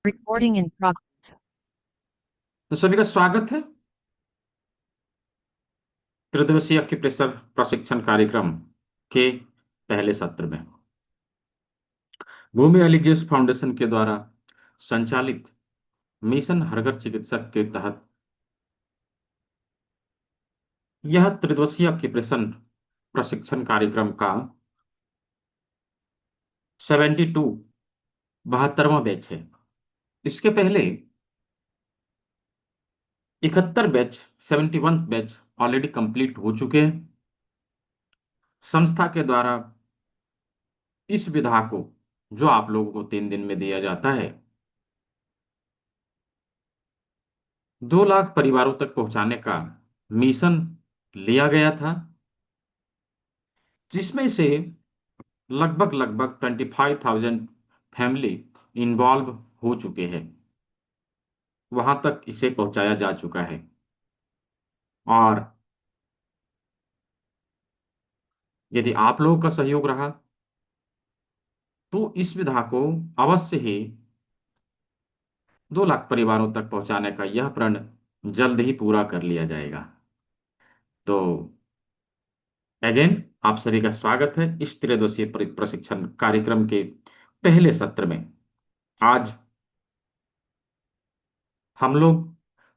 Recording in progress. तो सभी का स्वागत है त्रिदिवसीय एक्यूप्रेशर प्रशिक्षण कार्यक्रम के पहले सत्र में। भूमि एलिजियस फाउंडेशन के द्वारा संचालित मिशन हर घर चिकित्सक के तहत यह त्रिदिवसीय एक्यूप्रेशर प्रशिक्षण कार्यक्रम का 72 72वां बैच है। इसके पहले 71 बैच 71 बैच ऑलरेडी कंप्लीट हो चुके हैं। संस्था के द्वारा इस विधा को जो आप लोगों को 3 दिन में दिया जाता है 2 लाख परिवारों तक पहुंचाने का मिशन लिया गया था, जिसमें से लगभग लगभग 25,000 फैमिली इन्वॉल्व हो चुके हैं। वहां तक इसे पहुंचाया जा चुका है और यदि आप लोगों का सहयोग रहा तो इस विधा को अवश्य ही 2 लाख परिवारों तक पहुंचाने का यह प्रण जल्द ही पूरा कर लिया जाएगा। तो अगेन आप सभी का स्वागत है इस त्रिदिवसीय प्रशिक्षण कार्यक्रम के पहले सत्र में। आज हम लोग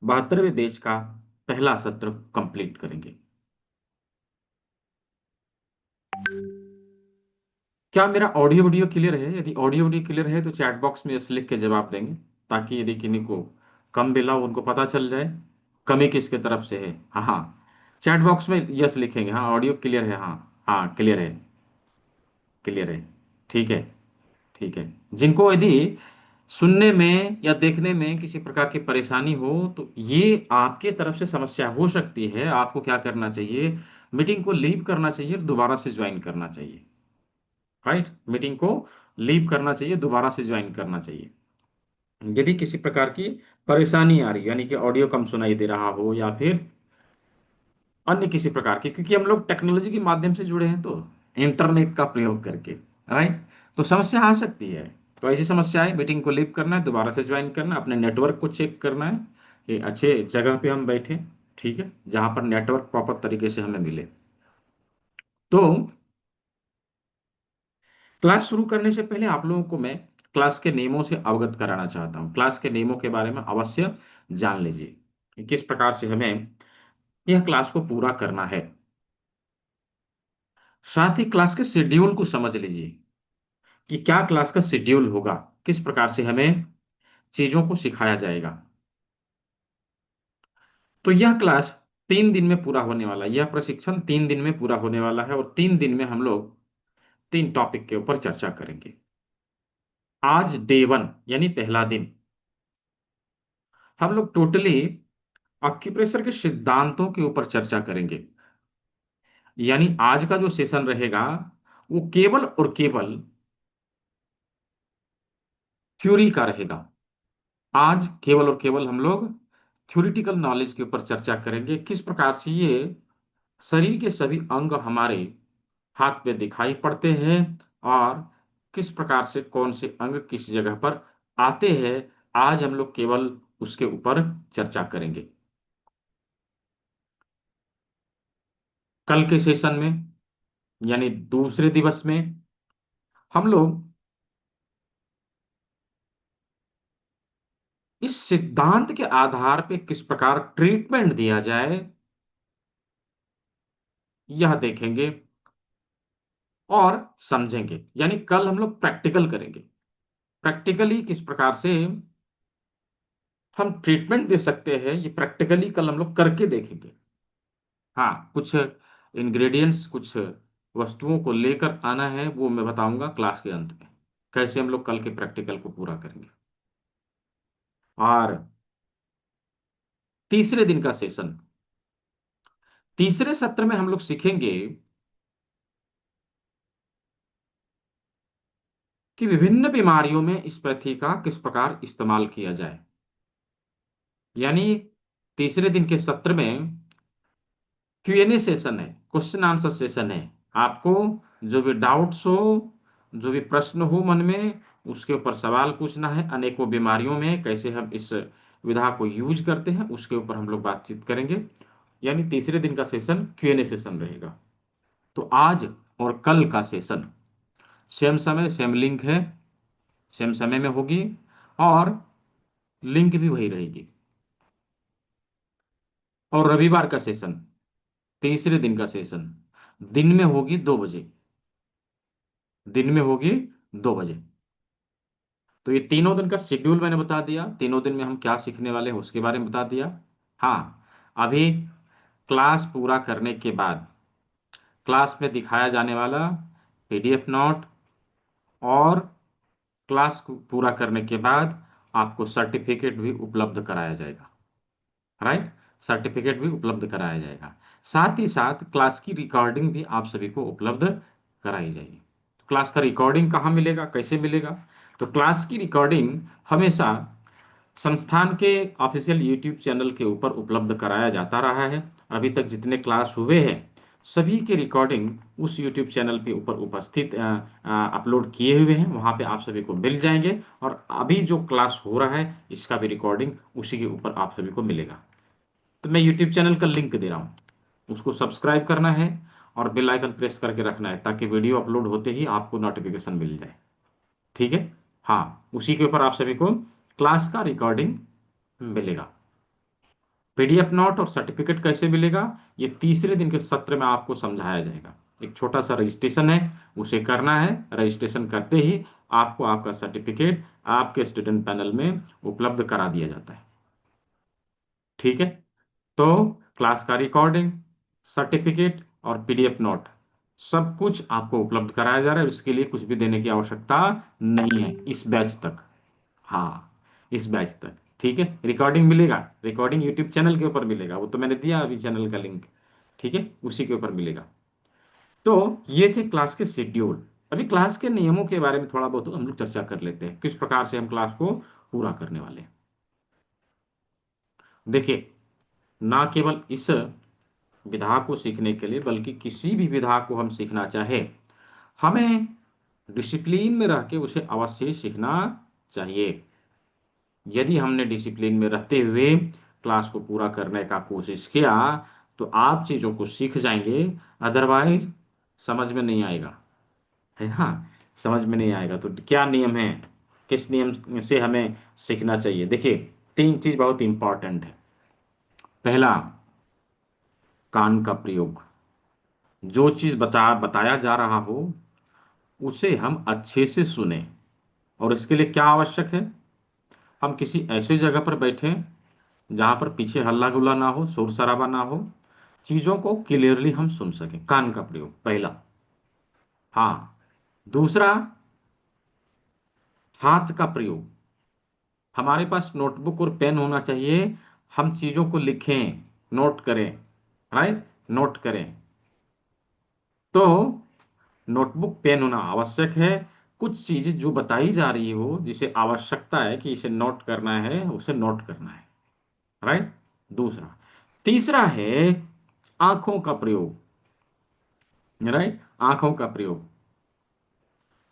72वें बैच का पहला सत्र कंप्लीट करेंगे। क्या मेरा ऑडियो वीडियो क्लियर है? यदि ऑडियो वीडियो क्लियर है तो चैट बॉक्स में यस लिख के जवाब देंगे, ताकि यदि किन्हीं को कम मिला हो उनको पता चल जाए कमी किसके तरफ से है। हाँ हाँ, चैट बॉक्स में यस लिखेंगे। हाँ, ऑडियो क्लियर है। हाँ हाँ, क्लियर है, क्लियर है। ठीक है, ठीक है। जिनको यदि सुनने में या देखने में किसी प्रकार की परेशानी हो तो ये आपके तरफ से समस्या हो सकती है। आपको क्या करना चाहिए? मीटिंग को लीव करना चाहिए और दोबारा से ज्वाइन करना चाहिए। राइट, मीटिंग को लीव करना चाहिए, दोबारा से ज्वाइन करना चाहिए। यदि किसी प्रकार की परेशानी आ रही है, यानी कि ऑडियो कम सुनाई दे रहा हो या फिर अन्य किसी प्रकार की, क्योंकि हम लोग टेक्नोलॉजी के माध्यम से जुड़े हैं तो इंटरनेट का प्रयोग करके, राइट, तो समस्या आ सकती है। तो ऐसी समस्या है, मीटिंग को लीव करना है, दोबारा से ज्वाइन करना है, अपने नेटवर्क को चेक करना है कि अच्छे जगह पे हम बैठे, ठीक है, जहां पर नेटवर्क प्रॉपर तरीके से हमें मिले। तो क्लास शुरू करने से पहले आप लोगों को मैं क्लास के नियमों से अवगत कराना चाहता हूं। क्लास के नियमों के बारे में अवश्य जान लीजिए कि किस प्रकार से हमें यह क्लास को पूरा करना है। साथ ही क्लास के शेड्यूल को समझ लीजिए कि क्या क्लास का शेड्यूल होगा, किस प्रकार से हमें चीजों को सिखाया जाएगा। तो यह क्लास 3 दिन में पूरा होने वाला है, यह प्रशिक्षण 3 दिन में पूरा होने वाला है और 3 दिन में हम लोग 3 टॉपिक के ऊपर चर्चा करेंगे। आज डे 1 यानी पहला दिन हम लोग टोटली एक्यूप्रेशर के सिद्धांतों के ऊपर चर्चा करेंगे। यानी आज का जो सेशन रहेगा वो केवल और केवल थ्योरी का रहेगा। आज केवल और केवल हम लोग थ्योरिटिकल नॉलेज के ऊपर चर्चा करेंगे, किस प्रकार से ये शरीर के सभी अंग हमारे हाथ पे दिखाई पड़ते हैं और किस प्रकार से कौन से अंग किस जगह पर आते हैं। आज हम लोग केवल उसके ऊपर चर्चा करेंगे। कल के सेशन में यानी दूसरे दिवस में हम लोग इस सिद्धांत के आधार पे किस प्रकार ट्रीटमेंट दिया जाए यह देखेंगे और समझेंगे। यानी कल हम लोग प्रैक्टिकल करेंगे, प्रैक्टिकली किस प्रकार से हम ट्रीटमेंट दे सकते हैं ये प्रैक्टिकली कल हम लोग करके देखेंगे। हाँ, कुछ इंग्रेडिएंट्स, कुछ वस्तुओं को लेकर आना है, वो मैं बताऊंगा क्लास के अंत में कैसे हम लोग कल के प्रैक्टिकल को पूरा करेंगे। और तीसरे दिन का सेशन, तीसरे सत्र में हम लोग सीखेंगे कि विभिन्न बीमारियों में इस पैथी का किस प्रकार इस्तेमाल किया जाए। यानी तीसरे दिन के सत्र में क्यूएनए सेशन है, क्वेश्चन आंसर सेशन है। आपको जो भी डाउट्स हो, जो भी प्रश्न हो मन में, उसके ऊपर सवाल पूछना है, अनेकों बीमारियों में कैसे हम इस विधा को यूज करते हैं उसके ऊपर हम लोग बातचीत करेंगे। यानी तीसरे दिन का सेशन Q&A सेशन रहेगा। तो आज और कल का सेशन सेम समय सेम लिंक है, सेम समय में होगी, और लिंक भी वही रहेगी। और रविवार का सेशन, तीसरे दिन का सेशन दिन में होगी 2 बजे, दिन में होगी 2 बजे। तो ये तीनों दिन का शेड्यूल मैंने बता दिया, तीनों दिन में हम क्या सीखने वाले हैं उसके बारे में बता दिया। हाँ, अभी क्लास पूरा करने के बाद क्लास में दिखाया जाने वाला PDF नोट और क्लास को पूरा करने के बाद आपको सर्टिफिकेट भी उपलब्ध कराया जाएगा। राइट, सर्टिफिकेट भी उपलब्ध कराया जाएगा। साथ ही साथ क्लास की रिकॉर्डिंग भी आप सभी को उपलब्ध कराई जाएगी। तो क्लास का रिकॉर्डिंग कहाँ मिलेगा, कैसे मिलेगा? तो क्लास की रिकॉर्डिंग हमेशा संस्थान के ऑफिशियल यूट्यूब चैनल के ऊपर उपलब्ध कराया जाता रहा है। अभी तक जितने क्लास हुए हैं सभी के रिकॉर्डिंग उस यूट्यूब चैनल के ऊपर उपस्थित अपलोड किए हुए हैं, वहाँ पे आप सभी को मिल जाएंगे। और अभी जो क्लास हो रहा है इसका भी रिकॉर्डिंग उसी के ऊपर आप सभी को मिलेगा। तो मैं यूट्यूब चैनल का लिंक दे रहा हूँ, उसको सब्सक्राइब करना है और बेल आइकन प्रेस करके रखना है ताकि वीडियो अपलोड होते ही आपको नोटिफिकेशन मिल जाए। ठीक है? हाँ, उसी के ऊपर आप सभी को क्लास का रिकॉर्डिंग मिलेगा। PDF नोट और सर्टिफिकेट कैसे मिलेगा ये तीसरे दिन के सत्र में आपको समझाया जाएगा। एक छोटा सा रजिस्ट्रेशन है, उसे करना है। रजिस्ट्रेशन करते ही आपको आपका सर्टिफिकेट आपके स्टूडेंट पैनल में उपलब्ध करा दिया जाता है। ठीक है? तो क्लास का रिकॉर्डिंग, सर्टिफिकेट और PDF नोट सब कुछ आपको उपलब्ध कराया जा रहा है। इसके लिए कुछ भी देने की आवश्यकता नहीं है इस बैच तक। हाँ, इस बैच तक। ठीक है, रिकॉर्डिंग मिलेगा, रिकॉर्डिंग यूट्यूब चैनल के ऊपर मिलेगा, वो तो मैंने दिया अभी चैनल का लिंक। ठीक है, उसी के ऊपर मिलेगा। तो ये थे क्लास के शेड्यूल। अभी क्लास के नियमों के बारे में थोड़ा बहुत हम लोग चर्चा कर लेते हैं, किस प्रकार से हम क्लास को पूरा करने वाले हैं। देखिए, ना केवल इस विधा को सीखने के लिए बल्कि किसी भी विधा को हम सीखना चाहे हमें डिसिप्लिन में रह के उसे अवश्य सीखना चाहिए। यदि हमने डिसिप्लिन में रहते हुए क्लास को पूरा करने का कोशिश किया तो आप चीज़ों को सीख जाएंगे, अदरवाइज समझ में नहीं आएगा। है ना? समझ में नहीं आएगा। तो क्या नियम है, किस नियम से हमें सीखना चाहिए? देखिए, 3 चीज बहुत इंपॉर्टेंट है। पहला, कान का प्रयोग। जो चीज बताया जा रहा हो उसे हम अच्छे से सुने। और इसके लिए क्या आवश्यक है? हम किसी ऐसी जगह पर बैठें जहां पर पीछे हल्ला गुल्ला ना हो, शोर शराबा ना हो, चीजों को क्लियरली हम सुन सकें। कान का प्रयोग पहला। हाँ, दूसरा, हाथ का प्रयोग। हमारे पास नोटबुक और पेन होना चाहिए, हम चीजों को लिखें, नोट करें। राइट, नोट करें। तो नोटबुक पेन होना आवश्यक है। कुछ चीजें जो बताई जा रही हो जिसे आवश्यकता है कि इसे नोट करना है उसे नोट करना है। राइट, दूसरा। तीसरा है आंखों का प्रयोग। राइट, आंखों का प्रयोग।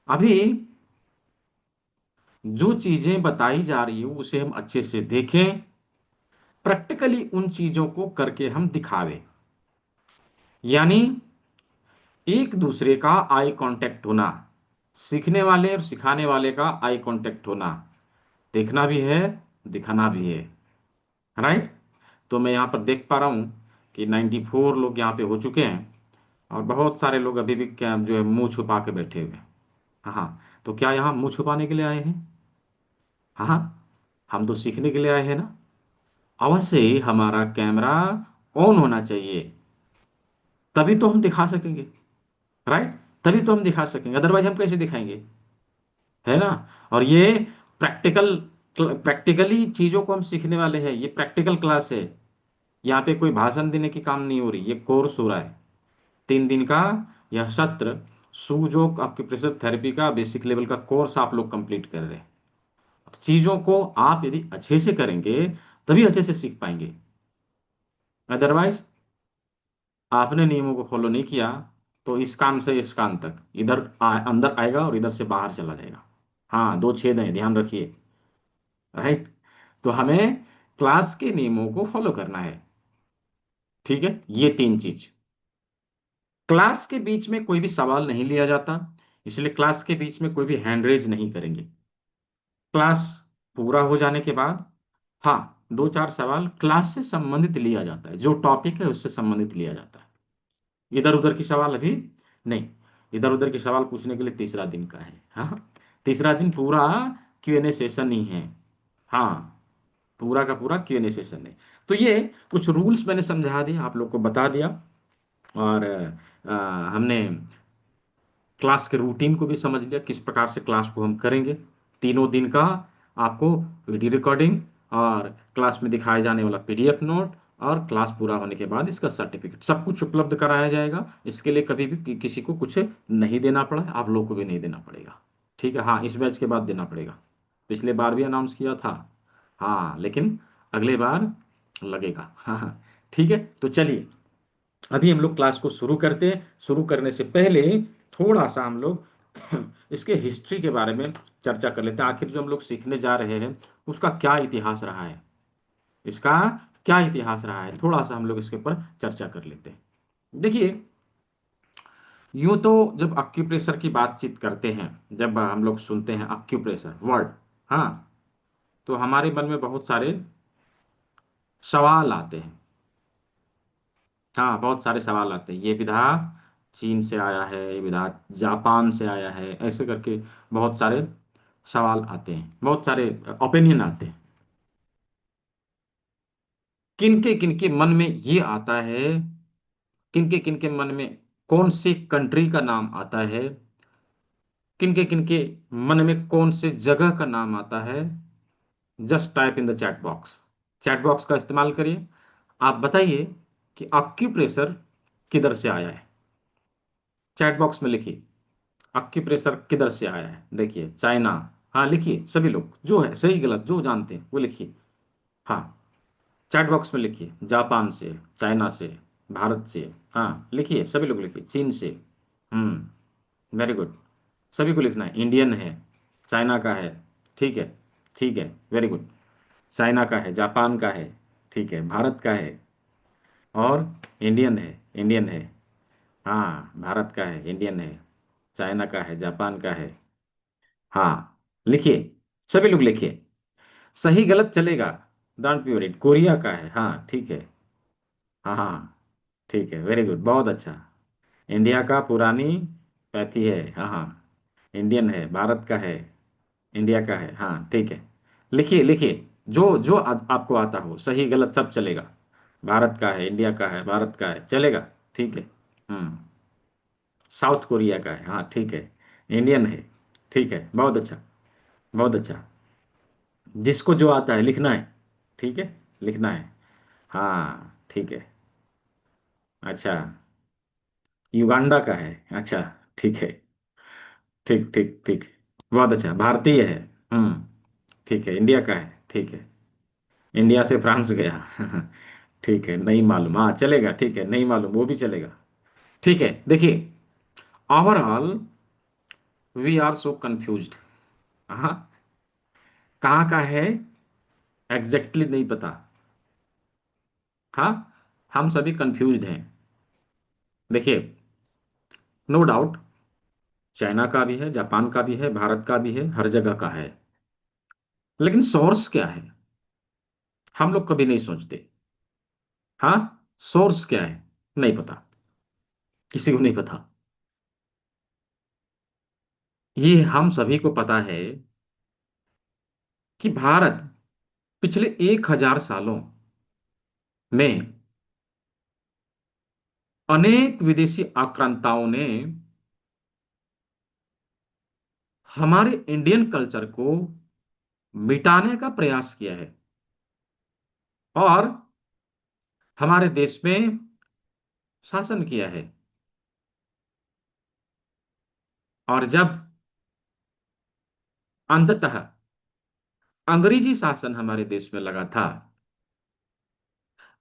अभी जो चीजें बताई जा रही हो उसे हम अच्छे से देखें, प्रैक्टिकली उन चीजों को करके हम दिखावें। यानी एक दूसरे का आई कांटेक्ट होना, सीखने वाले और सिखाने वाले का आई कांटेक्ट होना, देखना भी है, दिखाना भी है। राइट। तो मैं यहाँ पर देख पा रहा हूँ कि 94 लोग यहाँ पे हो चुके हैं और बहुत सारे लोग अभी भी क्या जो है मुंह छुपा के बैठे हुए हैं। हाँ, तो क्या यहाँ मुंह छुपाने के लिए आए हैं? हाँ, हम तो सीखने के लिए आए हैं ना। अवश्य ही हमारा कैमरा ऑन होना चाहिए, तभी तो हम दिखा सकेंगे। राइट, तभी तो हम दिखा सकेंगे, अदरवाइज हम कैसे दिखाएंगे? है ना? और ये प्रैक्टिकल प्रैक्टिकली चीजों को हम सीखने वाले हैं। ये प्रैक्टिकल क्लास है, यहाँ पे कोई भाषण देने की काम नहीं हो रही, ये कोर्स हो रहा है 3 दिन का। यह सत्र सुजोग आपके प्रेशर थेरेपी का बेसिक लेवल का कोर्स आप लोग कंप्लीट कर रहे हैं। चीजों को आप यदि अच्छे से करेंगे तभी अच्छे से सीख पाएंगे। अदरवाइज आपने नियमों को फॉलो नहीं किया तो इस कान से इस कान तक, इधर अंदर आएगा और इधर से बाहर चला जाएगा। हाँ, दो छेद हैं, ध्यान रखिए। राइट। तो हमें क्लास के नियमों को फॉलो करना है। ठीक है, ये तीन चीज। क्लास के बीच में कोई भी सवाल नहीं लिया जाता, इसलिए क्लास के बीच में कोई भी हैंड रेज नहीं करेंगे। क्लास पूरा हो जाने के बाद, हाँ, दो चार सवाल क्लास से संबंधित लिया जाता है, जो टॉपिक है उससे संबंधित लिया जाता है। इधर उधर की सवाल अभी नहीं। इधर उधर के सवाल पूछने के लिए तीसरा दिन का है। हाँ, तीसरा दिन पूरा Q&A सेशन ही है। हाँ, पूरा का पूरा Q&A सेशन है। तो ये कुछ रूल्स मैंने समझा दिया, आप लोग को बता दिया। और हमने क्लास के रूटीन को भी समझ लिया, किस प्रकार से क्लास को हम करेंगे। तीनों दिन का आपको वीडियो रिकॉर्डिंग और क्लास में दिखाए जाने वाला PDF नोट और क्लास पूरा होने के बाद इसका सर्टिफिकेट सब कुछ उपलब्ध कराया जाएगा। इसके लिए कभी भी किसी को कुछ नहीं देना पड़ा है, आप लोग को भी नहीं देना पड़ेगा। ठीक है, हाँ, इस बैच के बाद देना पड़ेगा। पिछले बार भी अनाउंस किया था। हाँ, लेकिन अगले बार लगेगा। हाँ हाँ। ठीक है, तो चलिए अभी हम लोग क्लास को शुरू करते हैं। शुरू करने से पहले थोड़ा सा हम लोग इसके हिस्ट्री के बारे में चर्चा कर लेते हैं। आखिर जो हम लोग सीखने जा रहे हैं उसका क्या इतिहास रहा है, इसका क्या इतिहास रहा है, थोड़ा सा हम लोग इसके ऊपर चर्चा कर लेते हैं। देखिए, यूं तो जब अक्यूप्रेशर की बातचीत करते हैं, जब हम लोग सुनते हैं अक्यूप्रेशर वर्ड, हाँ, तो हमारे मन में बहुत सारे सवाल आते हैं। हाँ, बहुत सारे सवाल आते हैं। ये विधा चीन से आया है, ये विधा जापान से आया है, ऐसे करके बहुत सारे सवाल आते हैं, बहुत सारे ओपिनियन आते हैं। किनके मन में ये आता है, किनके मन में कौन से कंट्री का नाम आता है, किनके मन में कौन से जगह का नाम आता है। Just type in the chat box. Chat box का इस्तेमाल करिए। आप बताइए कि अक्यूप्रेशर किधर से आया है। चैट बॉक्स में लिखिए, अक्यूप्रेशर किधर से आया है। देखिए, चाइना। हाँ, लिखिए सभी लोग, जो है सही गलत जो जानते हैं वो लिखिए। हाँ, चैट बॉक्स में लिखिए, जापान से, चाइना से, भारत से। हाँ, लिखिए सभी लोग लिखिए, चीन से। Very good. सभी को लिखना है। इंडियन है, चाइना का है, ठीक है, ठीक है, वेरी गुड। चाइना का है, जापान का है, ठीक है, भारत का है, और इंडियन है, इंडियन है। हाँ, भारत का है, इंडियन है, चाइना का है, जापान का है। हाँ, लिखिए, सभी लोग लिखिए। सही गलत चलेगा, डोंट बी वरीड। कोरिया का है, हाँ ठीक है। हाँ हाँ, ठीक है, वेरी गुड, बहुत अच्छा। इंडिया का पुरानी पैथी है, हाँ हाँ। इंडियन है, भारत का है, इंडिया का है, हाँ ठीक है। लिखिए लिखिए, जो जो आपको आता हो, सही गलत सब चलेगा। भारत का है, इंडिया का है, भारत का है, चलेगा। ठीक है। हम्म। साउथ कोरिया का है, हाँ ठीक है। इंडियन है, ठीक है, बहुत अच्छा, बहुत अच्छा। जिसको जो आता है लिखना है, ठीक है, लिखना है। हाँ ठीक है। अच्छा, युगांडा का है, अच्छा, ठीक है, ठीक ठीक ठीक, बहुत अच्छा, भारतीय है। हम्म। ठीक है, इंडिया का है, ठीक है। इंडिया से फ्रांस गया। ठीक है, नहीं मालूम, हाँ चलेगा, ठीक है, नहीं मालूम वो भी चलेगा। ठीक है, देखिए, overall we are so confused. हाँ, कहाँ का है एग्जैक्टली नहीं पता। हाँ, हम सभी कंफ्यूज्ड हैं। देखिए, नो डाउट, चाइना का भी है, जापान का भी है, भारत का भी है, हर जगह का है। लेकिन सोर्स क्या है, हम लोग कभी नहीं सोचते। हाँ, सोर्स क्या है, नहीं पता, किसी को नहीं पता। ये हम सभी को पता है कि भारत पिछले 1,000 सालों में अनेक विदेशी आक्रांताओं ने हमारे इंडियन कल्चर को मिटाने का प्रयास किया है और हमारे देश में शासन किया है। और जब अंततः अंग्रेजी शासन हमारे देश में लगा था,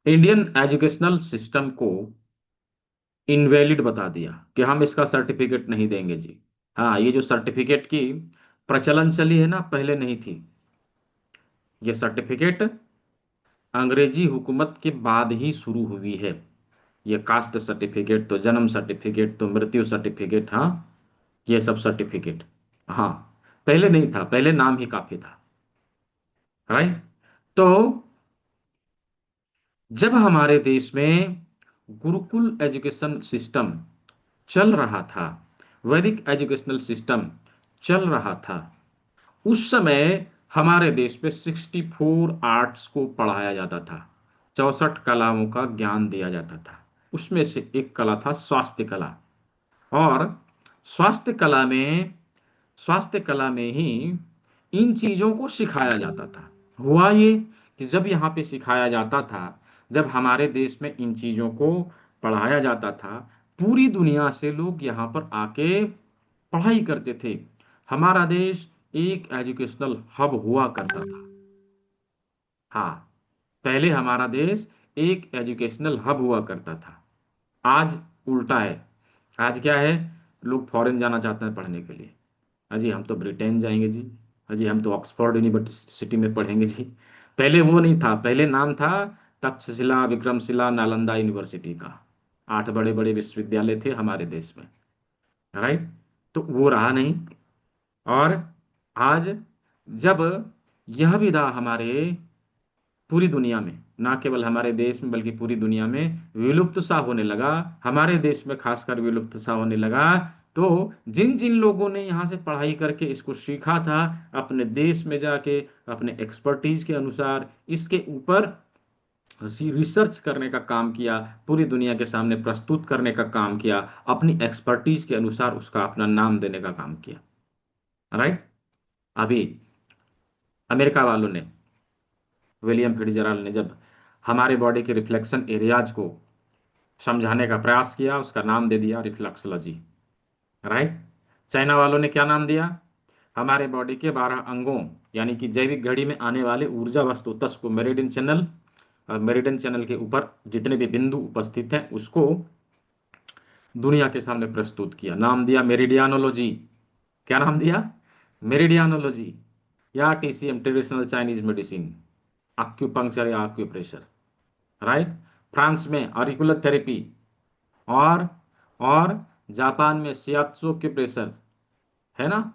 इंडियन एजुकेशनल सिस्टम को इनवैलिड बता दिया कि हम इसका सर्टिफिकेट नहीं देंगे जी। हाँ, ये जो सर्टिफिकेट की प्रचलन चली है ना, पहले नहीं थी। ये सर्टिफिकेट अंग्रेजी हुकूमत के बाद ही शुरू हुई है। ये कास्ट सर्टिफिकेट तो, जन्म सर्टिफिकेट तो, मृत्यु सर्टिफिकेट, हाँ, ये सब सर्टिफिकेट, हाँ, पहले नहीं था, पहले नाम ही काफी था। राइट। तो जब हमारे देश में गुरुकुल एजुकेशन सिस्टम चल रहा था, वैदिक एजुकेशनल सिस्टम चल रहा था, उस समय हमारे देश में 64 आर्ट्स को पढ़ाया जाता था, 64 कलाओं का ज्ञान दिया जाता था। उसमें से एक कला था स्वास्थ्य कला। और स्वास्थ्य कला में स्वास्थ्य कला में ही इन चीजों को सिखाया जाता था। हुआ ये कि जब यहाँ पे सिखाया जाता था, जब हमारे देश में इन चीजों को पढ़ाया जाता था, पूरी दुनिया से लोग यहाँ पर आके पढ़ाई करते थे। हमारा देश एक एजुकेशनल हब हुआ करता था। हाँ, पहले हमारा देश एक एजुकेशनल हब हुआ करता था। आज उल्टा है। आज क्या है? लोग फॉरेन जाना चाहते हैं पढ़ने के लिए। अजी हम तो ब्रिटेन जाएंगे जी, अजी हम तो ऑक्सफोर्ड यूनिवर्सिटी में पढ़ेंगे जी। पहले वो नहीं था, पहले नाम था तक्षशिला, विक्रमशिला, नालंदा यूनिवर्सिटी का। 8 बड़े बड़े विश्वविद्यालय थे हमारे देश में। राइट। तो वो रहा नहीं। और आज जब यह विधा हमारे पूरी दुनिया में, ना केवल हमारे देश में बल्कि पूरी दुनिया में विलुप्त सा होने लगा, हमारे देश में खासकर विलुप्त सा होने लगा, तो जिन जिन लोगों ने यहाँ से पढ़ाई करके इसको सीखा था, अपने देश में जाके अपने एक्सपर्टीज के अनुसार इसके ऊपर रिसर्च करने का काम किया, पूरी दुनिया के सामने प्रस्तुत करने का काम किया, अपनी एक्सपर्टीज के अनुसार उसका अपना नाम देने का काम किया। राइट। अभी अमेरिका वालों ने, विलियम फिट्जराल्ड ने जब हमारे बॉडी के रिफ्लेक्शन एरियाज को समझाने का प्रयास किया, उसका नाम दे दिया रिफ्लेक्सोलॉजी। राइट। चाइना वालों ने क्या नाम दिया? हमारे बॉडी के 12 अंगों, यानी कि जैविक घड़ी में आने वाले ऊर्जा वस्तु तत्व को मेरिडियन चैनल, और मेरिडियन चैनल के ऊपर जितने भी बिंदु उपस्थित हैं उसको दुनिया के सामने प्रस्तुत किया। नाम दिया मेरिडियानोलॉजी। क्या नाम दिया? मेरिडियानोलॉजी, या टीसीएम, ट्रेडिशनल चाइनीज मेडिसिन, अक्यूपंक्चर या अक्यूप्रेशर। राइट। फ्रांस में ऑरिकुलर थेरेपी, और और जापान में शियात्सो के प्रेशर, है ना,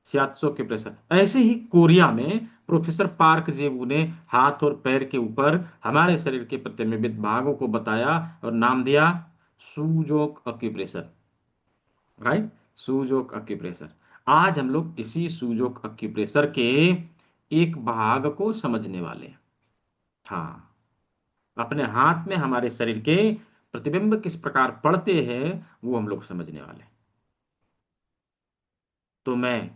शियात्सो के प्रेशर। ऐसे ही कोरिया में प्रोफेसर पार्क जेवू ने हाथ और पैर के ऊपर हमारे शरीर के प्रतिबिंबित भागों को बताया और नाम दिया सूजोक अक्यूप्रेशर। राइट। सूजोक अक्यूप्रेशर। आज हम लोग इसी सूजोक अक्यूप्रेशर के एक भाग को समझने वाले हैं। हाँ, अपने हाथ में हमारे शरीर के प्रतिबिंब किस प्रकार पड़ते हैं वो हम लोग समझने वाले हैं। तो मैं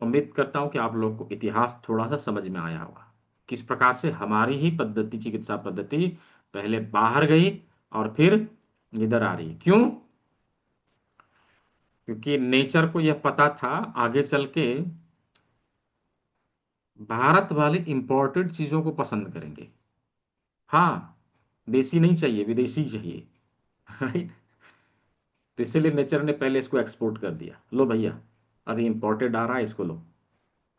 उम्मीद करता हूं कि आप लोग को इतिहास थोड़ा सा समझ में आया होगा, किस प्रकार से हमारी ही पद्धति, चिकित्सा पद्धति पहले बाहर गई और फिर इधर आ रही है। क्यों? क्योंकि नेचर को यह पता था आगे चल के भारत वाले इंपोर्टेड चीजों को पसंद करेंगे। हाँ, देसी नहीं चाहिए, विदेशी चाहिए। राइट। तो इसीलिए नेचर ने पहले इसको एक्सपोर्ट कर दिया, लो भैया अभी इंपोर्टेड आ रहा है, इसको लो।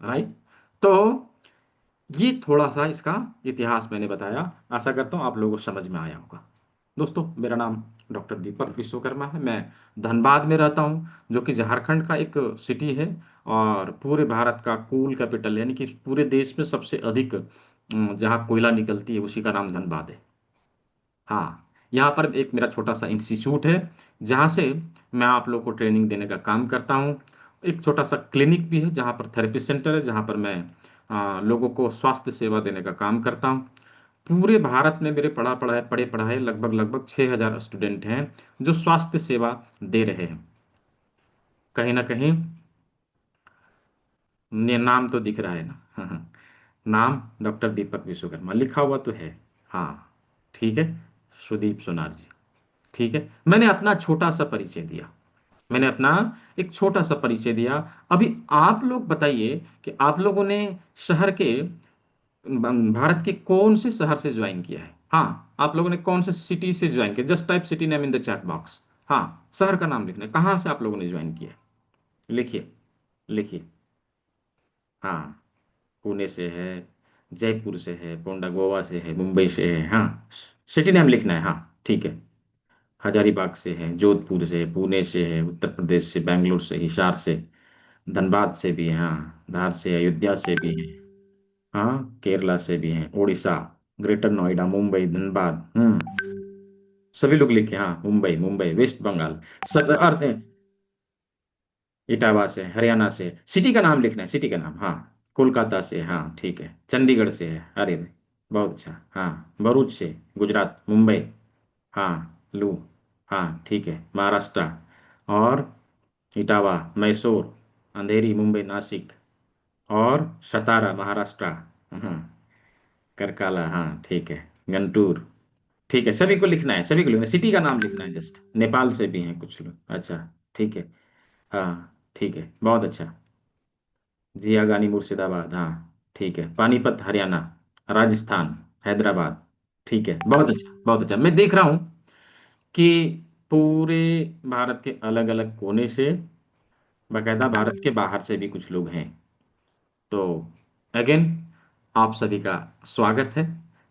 राइट। तो ये थोड़ा सा इसका इतिहास मैंने बताया। आशा करता हूँ आप लोगों को समझ में आया होगा। दोस्तों, मेरा नाम डॉक्टर दीपक विश्वकर्मा है। मैं धनबाद में रहता हूँ, जो कि झारखंड का एक सिटी है, और पूरे भारत का कोल कैपिटल, यानी कि पूरे देश में सबसे अधिक जहाँ कोयला निकलती है उसी का नाम धनबाद है। हाँ, यहाँ पर एक मेरा छोटा सा इंस्टीट्यूट है, जहाँ से मैं आप लोग को ट्रेनिंग देने का काम करता हूँ। एक छोटा सा क्लिनिक भी है, जहाँ पर थेरेपी सेंटर है, जहाँ पर मैं लोगों को स्वास्थ्य सेवा देने का काम करता हूँ। पूरे भारत में मेरे पढ़े पढ़ाए लगभग लगभग 6,000 स्टूडेंट हैं जो स्वास्थ्य सेवा दे रहे हैं। कहीं ना कहीं ये नाम तो दिख रहा है ना। हाँ, हाँ। नाम डॉक्टर दीपक विश्वकर्मा लिखा हुआ तो है। हाँ, ठीक है। सुदीप सोनार जी। ठीक है, मैंने अपना छोटा सा परिचय दिया। मैंने अपना एक छोटा सा परिचय दिया। अभी आप लोग बताइए कि आप लोगों ने शहर के, भारत के कौन से शहर से ज्वाइन किया है? हाँ, आप लोगों ने कौन से सिटी से ज्वाइन किया? Just type city name in the chat box. हाँ, शहर का नाम लिखना है, कहाँ से आप लोगों ने ज्वाइन किया है? लिखिए, लिखिए। हाँ, पुणे से है, जयपुर से है, पोंडा गोवा से है, मुंबई से है। हाँ, सिटी नेम लिखना है। हाँ, ठीक है। हजारीबाग से है, जोधपुर से है, पुणे से है, उत्तर प्रदेश से, बेंगलुरु से, हिसार से, धनबाद से भी है। हाँ, धार से, अयोध्या से भी है। हाँ, केरला से भी है, उड़ीसा, ग्रेटर नोएडा, मुंबई, धनबाद। सभी लोग लिखे। हाँ, मुंबई, मुंबई, वेस्ट बंगाल, सब अर्थ है। इटावा से, हरियाणा से। सिटी का नाम लिखना है, सिटी का नाम। हाँ, कोलकाता से। हाँ, ठीक है। चंडीगढ़ से है। अरे भाई, बहुत अच्छा। हाँ, भरूच से, गुजरात, मुंबई। हाँ, लू। हाँ, ठीक है, महाराष्ट्र। और इटावा, मैसूर, अंधेरी, मुंबई, नासिक। और सतारा, महाराष्ट्र। करकाला। हाँ, ठीक है, गंटूर। ठीक है, सभी को लिखना है, सभी को लिखना है, सिटी का नाम लिखना है जस्ट। नेपाल से भी हैं कुछ लोग। अच्छा, ठीक है। हाँ, ठीक है, बहुत अच्छा। जियागानी, मुर्शिदाबाद। हाँ, ठीक है। पानीपत, हरियाणा। राजस्थान, हैदराबाद। ठीक है, बहुत अच्छा, बहुत अच्छा। मैं देख रहा हूँ कि पूरे भारत के अलग अलग कोने से, बाकायदा भारत के बाहर से भी कुछ लोग हैं। तो अगेन, आप सभी का स्वागत है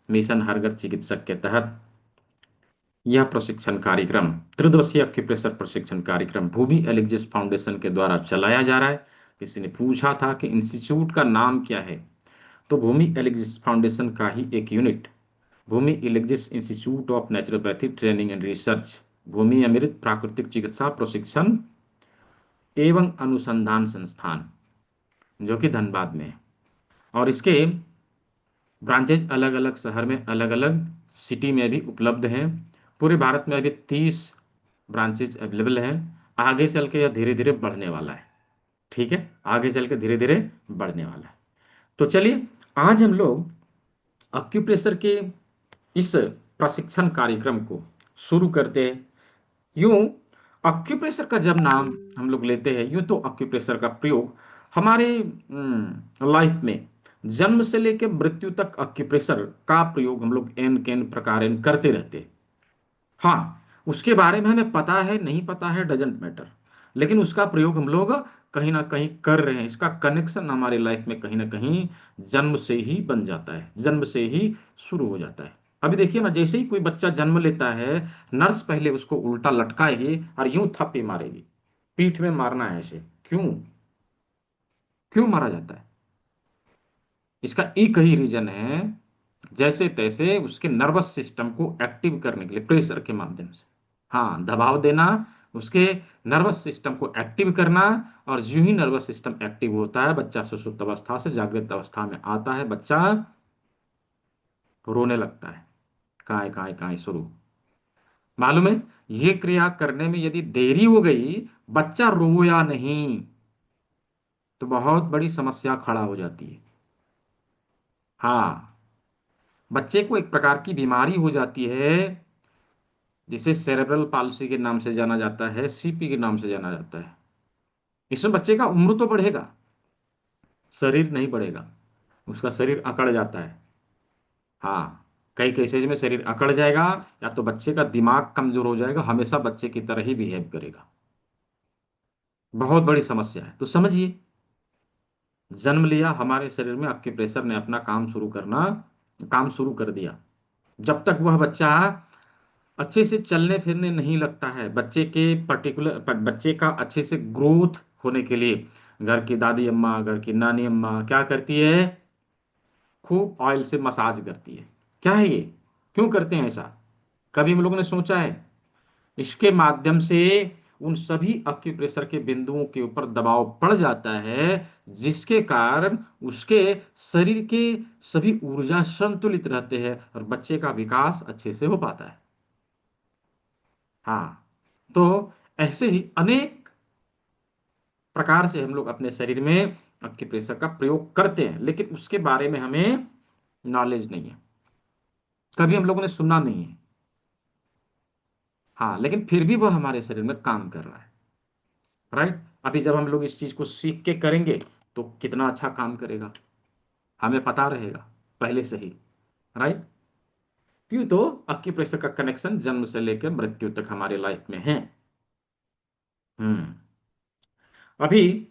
मिशन हर घर चिकित्सक के तहत। यह प्रशिक्षण कार्यक्रम, त्रिदिवसीय एक्यूप्रेशर प्रशिक्षण कार्यक्रम भूमि एलिजिस फाउंडेशन के द्वारा चलाया जा रहा है। किसी ने पूछा था कि इंस्टीट्यूट का नाम क्या है, तो भूमि एलिजिस फाउंडेशन का ही एक यूनिट, भूमि एलिजिस institute of naturopathy training and research, Bhumi Amrit प्राकृतिक चिकित्सा प्रशिक्षण एवं अनुसंधान संस्थान, जो कि धनबाद में है। और इसके ब्रांचेज अलग अलग शहर में, अलग अलग सिटी में भी उपलब्ध हैं। पूरे भारत में अभी 30 ब्रांचेज अवेलेबल हैं। आगे चल के यह धीरे धीरे बढ़ने वाला है। ठीक है, आगे चल के धीरे धीरे बढ़ने वाला है। तो चलिए, आज हम लोग अक्यूप्रेशर के इस प्रशिक्षण कार्यक्रम को शुरू करते हैं। यूं, अक्यूप्रेशर का जब नाम हम लोग लेते हैं, यूं तो अक्यूप्रेशर का प्रयोग हमारे लाइफ में जन्म से लेकर मृत्यु तक अक्यूप्रेशर का प्रयोग हम लोग एन केन प्रकार करते रहते हैं। हाँ, उसके बारे में हमें पता है नहीं पता है डजेंट मैटर, लेकिन उसका प्रयोग हम लोग कहीं ना कहीं कर रहे हैं। इसका कनेक्शन हमारे लाइफ में कहीं ना कहीं जन्म से ही बन जाता है, जन्म से ही शुरू हो जाता है। अभी देखिए ना, जैसे ही कोई बच्चा जन्म लेता है, नर्स पहले उसको उल्टा लटकाएगी और यूं थप्पी मारेगी। पीठ में मारना है ऐसे। क्यों? क्यों मारा जाता है? इसका एक ही रीजन है, जैसे तैसे उसके नर्वस सिस्टम को एक्टिव करने के लिए प्रेशर के माध्यम से, हाँ, दबाव देना, उसके नर्वस सिस्टम को एक्टिव करना। और जो ही नर्वस सिस्टम एक्टिव होता है, बच्चा सुषुप्त अवस्था से जागृत अवस्था में आता है, बच्चा रोने लगता है। काय काय काय शुरू। मालूम है, ये क्रिया करने में यदि देरी हो गई, बच्चा रोया नहीं, तो बहुत बड़ी समस्या खड़ा हो जाती है। हाँ, बच्चे को एक प्रकार की बीमारी हो जाती है, जिसे सेरेब्रल पाल्सी के नाम से जाना जाता है, सीपी के नाम से जाना जाता है। इसमें बच्चे का उम्र तो बढ़ेगा, शरीर नहीं बढ़ेगा। उसका शरीर अकड़ जाता है। हाँ, कई केसेज में शरीर अकड़ जाएगा, या तो बच्चे का दिमाग कमजोर हो जाएगा, हमेशा बच्चे की तरह ही बिहेव करेगा। बहुत बड़ी समस्या है। तो समझिए, जन्म लिया, हमारे शरीर में आपके प्रेशर ने अपना काम शुरू कर दिया। जब तक वह बच्चा अच्छे से चलने फिरने नहीं लगता है, बच्चे का अच्छे से ग्रोथ होने के लिए घर की दादी अम्मा, घर की नानी अम्मा क्या करती है? खूब ऑयल से मसाज करती है। क्या है ये? क्यों करते हैं ऐसा? कभी हम लोगों ने सोचा है? इसके माध्यम से उन सभी अक्यूप्रेशर के बिंदुओं के ऊपर दबाव पड़ जाता है, जिसके कारण उसके शरीर के सभी ऊर्जा संतुलित रहते हैं और बच्चे का विकास अच्छे से हो पाता है। हाँ, तो ऐसे ही अनेक प्रकार से हम लोग अपने शरीर में एक्यूप्रेशर का प्रयोग करते हैं, लेकिन उसके बारे में हमें नॉलेज नहीं है, कभी हम लोगों ने सुना नहीं है। हाँ, लेकिन फिर भी वह हमारे शरीर में काम कर रहा है। राइट? अभी जब हम लोग इस चीज को सीख के करेंगे, तो कितना अच्छा काम करेगा, हमें पता रहेगा पहले से ही। राइट? क्यों? तो एक्यूप्रेशर का कनेक्शन जन्म से लेकर मृत्यु तक हमारे लाइफ में है। हम्म। अभी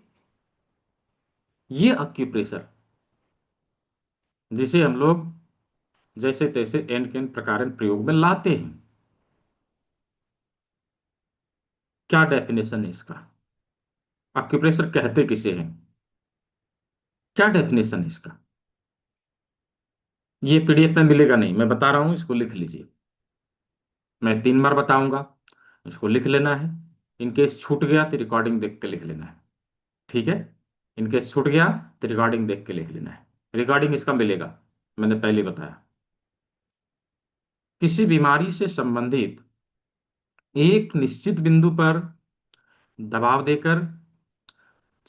ये अक्यूप्रेशर, जिसे हम लोग जैसे तैसे एन के एन प्रकार प्रयोग में लाते हैं, क्या डेफिनेशन है इसका? अक्यूप्रेशर कहते किसे हैं? क्या डेफिनेशन है इसका? ये पीडीएफ में मिलेगा नहीं, मैं बता रहा हूं, इसको लिख लीजिए। मैं 3 बार बताऊंगा, इसको लिख लेना है। इनकेस छूट गया तो रिकॉर्डिंग देख के लिख लेना है। ठीक है? इनकेस छूट गया तो रिकॉर्डिंग देख के लिख लेना है। रिकॉर्डिंग इसका मिलेगा, मैंने पहले बताया। किसी बीमारी से संबंधित एक निश्चित बिंदु पर दबाव देकर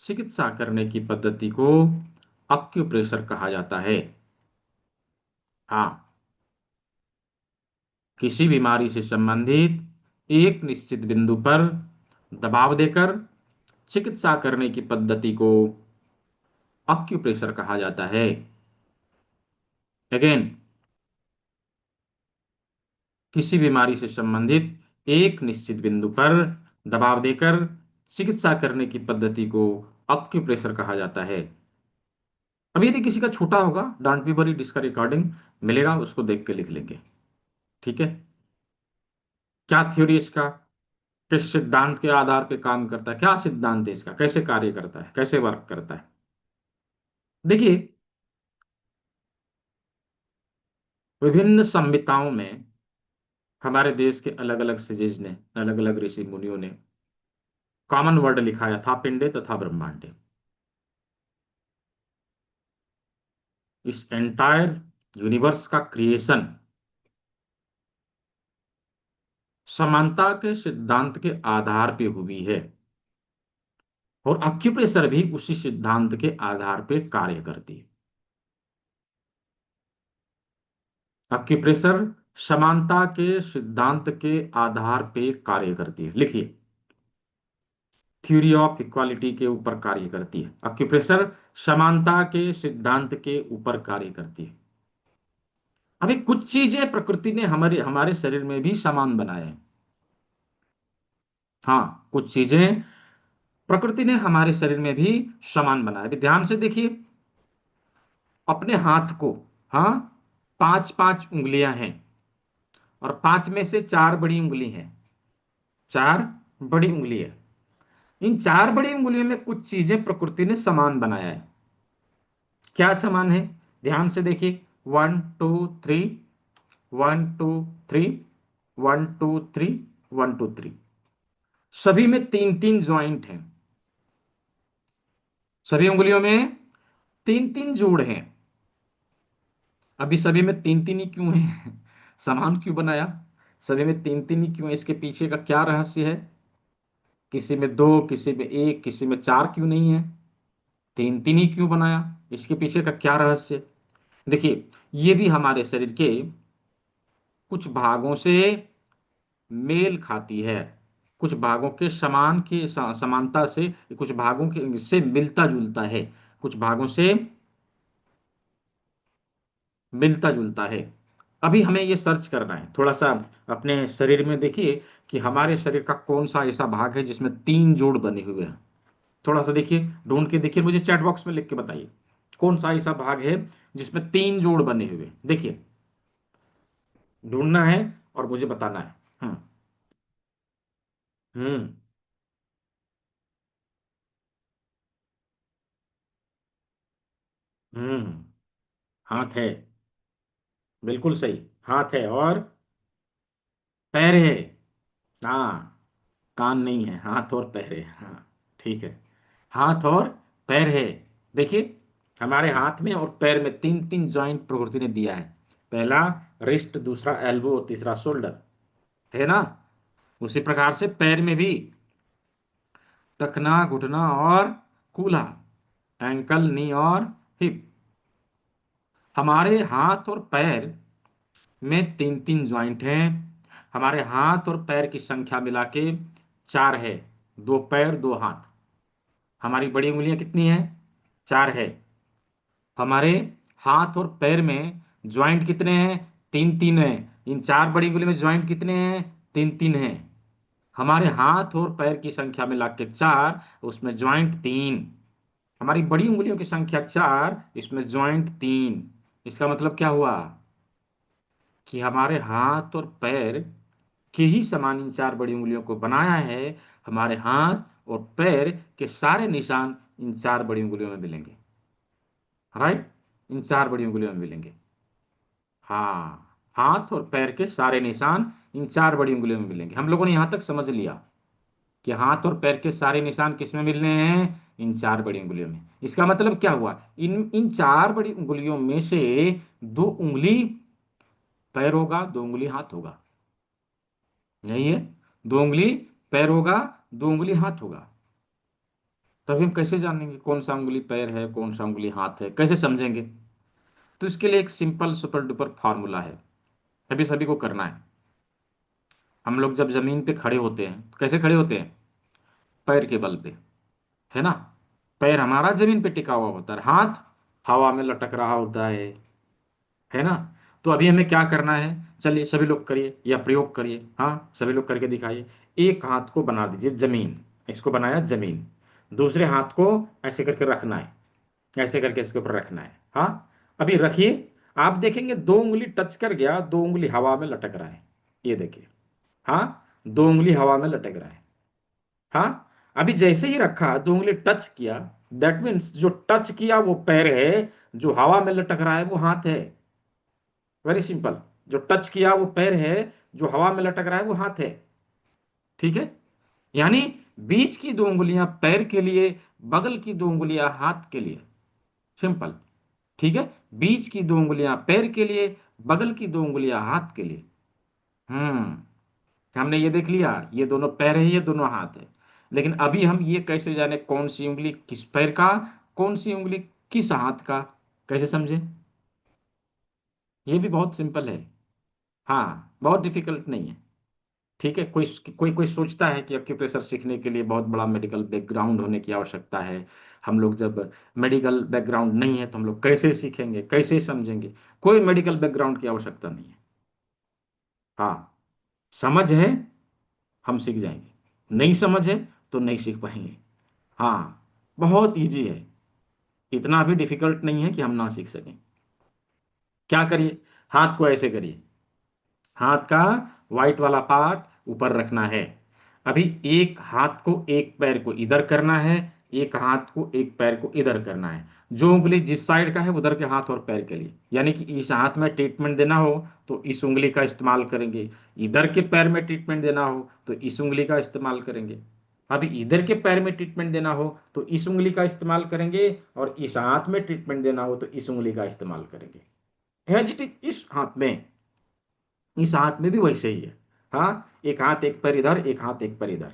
चिकित्सा करने की पद्धति को अक्यूप्रेशर कहा जाता है। हाँ, किसी बीमारी से संबंधित एक निश्चित बिंदु पर दबाव देकर चिकित्सा करने की पद्धति को अक्यूप्रेशर कहा जाता है। अगेन, किसी बीमारी से संबंधित एक निश्चित बिंदु पर दबाव देकर चिकित्सा करने की पद्धति को अक्यूप्रेशर कहा जाता है। अब यदि किसी का छोटा होगा, डोंट बी वरीड, इसका रिकॉर्डिंग मिलेगा, उसको देख के लिख लेंगे। ठीक है? क्या थ्योरी इसका, किस सिद्धांत के आधार पे काम करता है, क्या सिद्धांत है इसका, कैसे कार्य करता है, कैसे वर्क करता है? देखिए, विभिन्न संहिताओं में हमारे देश के अलग अलग सजेज ने, अलग अलग ऋषि मुनियों ने कॉमन वर्ड लिखाया था, पिंडे तथा ब्रह्मांडे। इस एंटायर यूनिवर्स का क्रिएशन समानता के सिद्धांत के आधार पे हुई है, और अक्यूप्रेशर भी उसी सिद्धांत के आधार पे कार्य करती है। अक्यूप्रेशर समानता के सिद्धांत के आधार पे कार्य करती है। लिखिए, थ्योरी ऑफ इक्वालिटी के ऊपर कार्य करती है। अक्यूप्रेशर समानता के सिद्धांत के ऊपर कार्य करती है। अभी कुछ चीजें प्रकृति ने हमारे हमारे शरीर में भी समान बनाए हैं। हाँ, कुछ चीजें प्रकृति ने हमारे शरीर में भी समान बनाया। अभी ध्यान से देखिए, अपने हाथ को, हाँ, 5 5 उंगलियां हैं, और 5 में से 4 बड़ी उंगली हैं। 4 बड़ी उंगली है। इन 4 बड़ी उंगलियों में कुछ चीजें प्रकृति ने समान बनाया है। क्या समान है? ध्यान से देखिए, 1 2 3, 1 2 3, 1 2 3, 1 2 3, सभी में 3 3 ज्वाइंट हैं। सभी उंगलियों में 3 3 जोड़ हैं। अभी सभी में 3 3 ही क्यों है? समान क्यों बनाया? सभी में 3 3 ही क्यों है? इसके पीछे का क्या रहस्य है? किसी में 2, किसी में 1, किसी में 4 क्यों नहीं है? 3 3 ही क्यों बनाया? इसके पीछे का क्या रहस्य? देखिए, ये भी हमारे शरीर के कुछ भागों से मेल खाती है, कुछ भागों के समान की समानता से, कुछ भागों के से मिलता जुलता है, कुछ भागों से मिलता जुलता है। अभी हमें ये सर्च करना है थोड़ा सा अपने शरीर में। देखिए कि हमारे शरीर का कौन सा ऐसा भाग है जिसमें 3 जोड़ बने हुए हैं। थोड़ा सा देखिए, ढूंढ के देखिए, मुझे चैट बॉक्स में लिख के बताइए कौन सा ऐसा भाग है जिसमें 3 जोड़ बने हुए हैं। देखिए, ढूंढना है और मुझे बताना है। हम्म। हम्म। हम्म। हाथ है, बिल्कुल सही। हाथ है और पैर है। हाँ, कान नहीं है, हाथ और पैर है। हाँ, ठीक है, हाथ और पैर है। देखिए, हमारे हाथ में और पैर में 3 3 जॉइंट प्रकृति ने दिया है। पहला रिस्ट, दूसरा एल्बो, तीसरा शोल्डर, है ना? उसी प्रकार से पैर में भी टखना, घुटना और कूल्हा, एंकल, नी और हिप। हमारे हाथ और पैर में 3 3 ज्वाइंट हैं। हमारे हाथ और पैर की संख्या मिला के 4 है। 2 पैर 2 हाथ। हमारी बड़ी उंगलियां कितनी हैं? 4 है। हमारे हाथ और पैर में ज्वाइंट कितने हैं? 3 3 है। इन 4 बड़ी उंगली में ज्वाइंट कितने हैं? 3 3 है। हमारे हाथ और पैर की संख्या मिला के 4, उसमें ज्वाइंट 3। हमारी बड़ी उंगलियों की संख्या 4, इसमें ज्वाइंट 3। इसका मतलब क्या हुआ कि हमारे हाथ और पैर के ही समान इन 4 बड़ी उंगलियों को बनाया है। हमारे हाथ और पैर के सारे निशान इन 4 बड़ी उंगलियों में मिलेंगे। राइट, इन 4 बड़ी उंगलियों में मिलेंगे। हाँ, हाथ और पैर के सारे निशान इन 4 बड़ी उंगलियों में मिलेंगे। हम लोगों ने यहां तक समझ लिया कि हाथ और पैर के सारे निशान किस में मिलने हैं, इन 4 बड़ी उंगलियों में। इसका मतलब क्या हुआ, इन इन 4 बड़ी उंगलियों में से 2 उंगली पैर होगा, 2 उंगली हाथ होगा। नहीं है, 2 उंगली पैर होगा, 2 उंगली हाथ होगा। तभी हम कैसे जानेंगे कौन सा उंगली पैर है, कौन सा उंगली हाथ है, कैसे समझेंगे? तो इसके लिए एक सिंपल सुपर डुपर फॉर्मूला है, सभी सभी को करना है। हम लोग जब जमीन पे खड़े होते हैं तो कैसे खड़े होते हैं, पैर के बल पे, है ना। पैर हमारा जमीन पे टिका हुआ होता है, हाथ हवा में लटक रहा होता है ना। तो अभी हमें क्या करना है, चलिए सभी लोग करिए या प्रयोग करिए, हाँ सभी लोग करके दिखाइए। एक हाथ को बना दीजिए जमीन, इसको बनाया जमीन। दूसरे हाथ को ऐसे करके रखना है, ऐसे करके इसके ऊपर रखना है। हाँ, अभी रखिए। आप देखेंगे 2 उंगली टच कर गया, 2 उंगली हवा में लटक रहा है। ये देखिए, हाँ, 2 उंगली हवा में लटक रहा है। हाँ, अभी जैसे ही रखा, 2 उंगली टच किया, दैट मीन्स जो टच किया वो पैर है, जो हवा में लटक रहा है वो हाथ है। वेरी सिंपल, जो टच किया वो पैर है, जो हवा में लटक रहा है वो हाथ है। ठीक है, यानी बीच की 2 उंगलियां पैर के लिए, बगल की 2 उंगलियां हाथ के लिए। सिंपल। ठीक है, बीच की 2 उंगलियां पैर के लिए, बगल की 2 उंगलियां हाथ के लिए। हमने ये देख लिया, ये दोनों पैर है, ये दोनों हाथ है। लेकिन अभी हम ये कैसे जाने कौन सी उंगली किस पैर का, कौन सी उंगली किस हाथ का, कैसे समझे? ये भी बहुत सिंपल है। हाँ, बहुत डिफिकल्ट नहीं है। ठीक है, कोई कोई कोई सोचता है कि एक्यूप्रेशर सीखने के लिए बहुत बड़ा मेडिकल बैकग्राउंड होने की आवश्यकता है। हम लोग जब मेडिकल बैकग्राउंड नहीं है तो हम लोग कैसे सीखेंगे, कैसे समझेंगे? कोई मेडिकल बैकग्राउंड की आवश्यकता नहीं है। हाँ, समझ है, हम सीख जाएंगे। नहीं समझ है तो नहीं सीख पाएंगे। हाँ, बहुत इजी है, इतना भी डिफिकल्ट नहीं है कि हम ना सीख सकें। क्या करिए, हाथ को ऐसे करिए, हाथ का व्हाइट वाला पार्ट ऊपर रखना है। अभी एक हाथ को एक पैर को इधर करना है, एक हाथ को एक पैर को इधर करना है। जो उंगली जिस साइड का है उधर के हाथ और पैर के लिए, यानी कि इस हाथ में ट्रीटमेंट देना हो तो इस उंगली का इस्तेमाल करेंगे, इधर के पैर में ट्रीटमेंट देना हो तो इस उंगली का इस्तेमाल करेंगे। अभी इधर के पैर में ट्रीटमेंट देना हो तो इस उंगली का इस्तेमाल करेंगे, और इस हाथ में ट्रीटमेंट देना हो तो इस उंगली का इस्तेमाल करेंगे। है जी, इस हाथ में, इस हाथ में भी वैसे ही है। हाँ, एक हाथ एक पैर इधर, एक हाथ एक पैर इधर।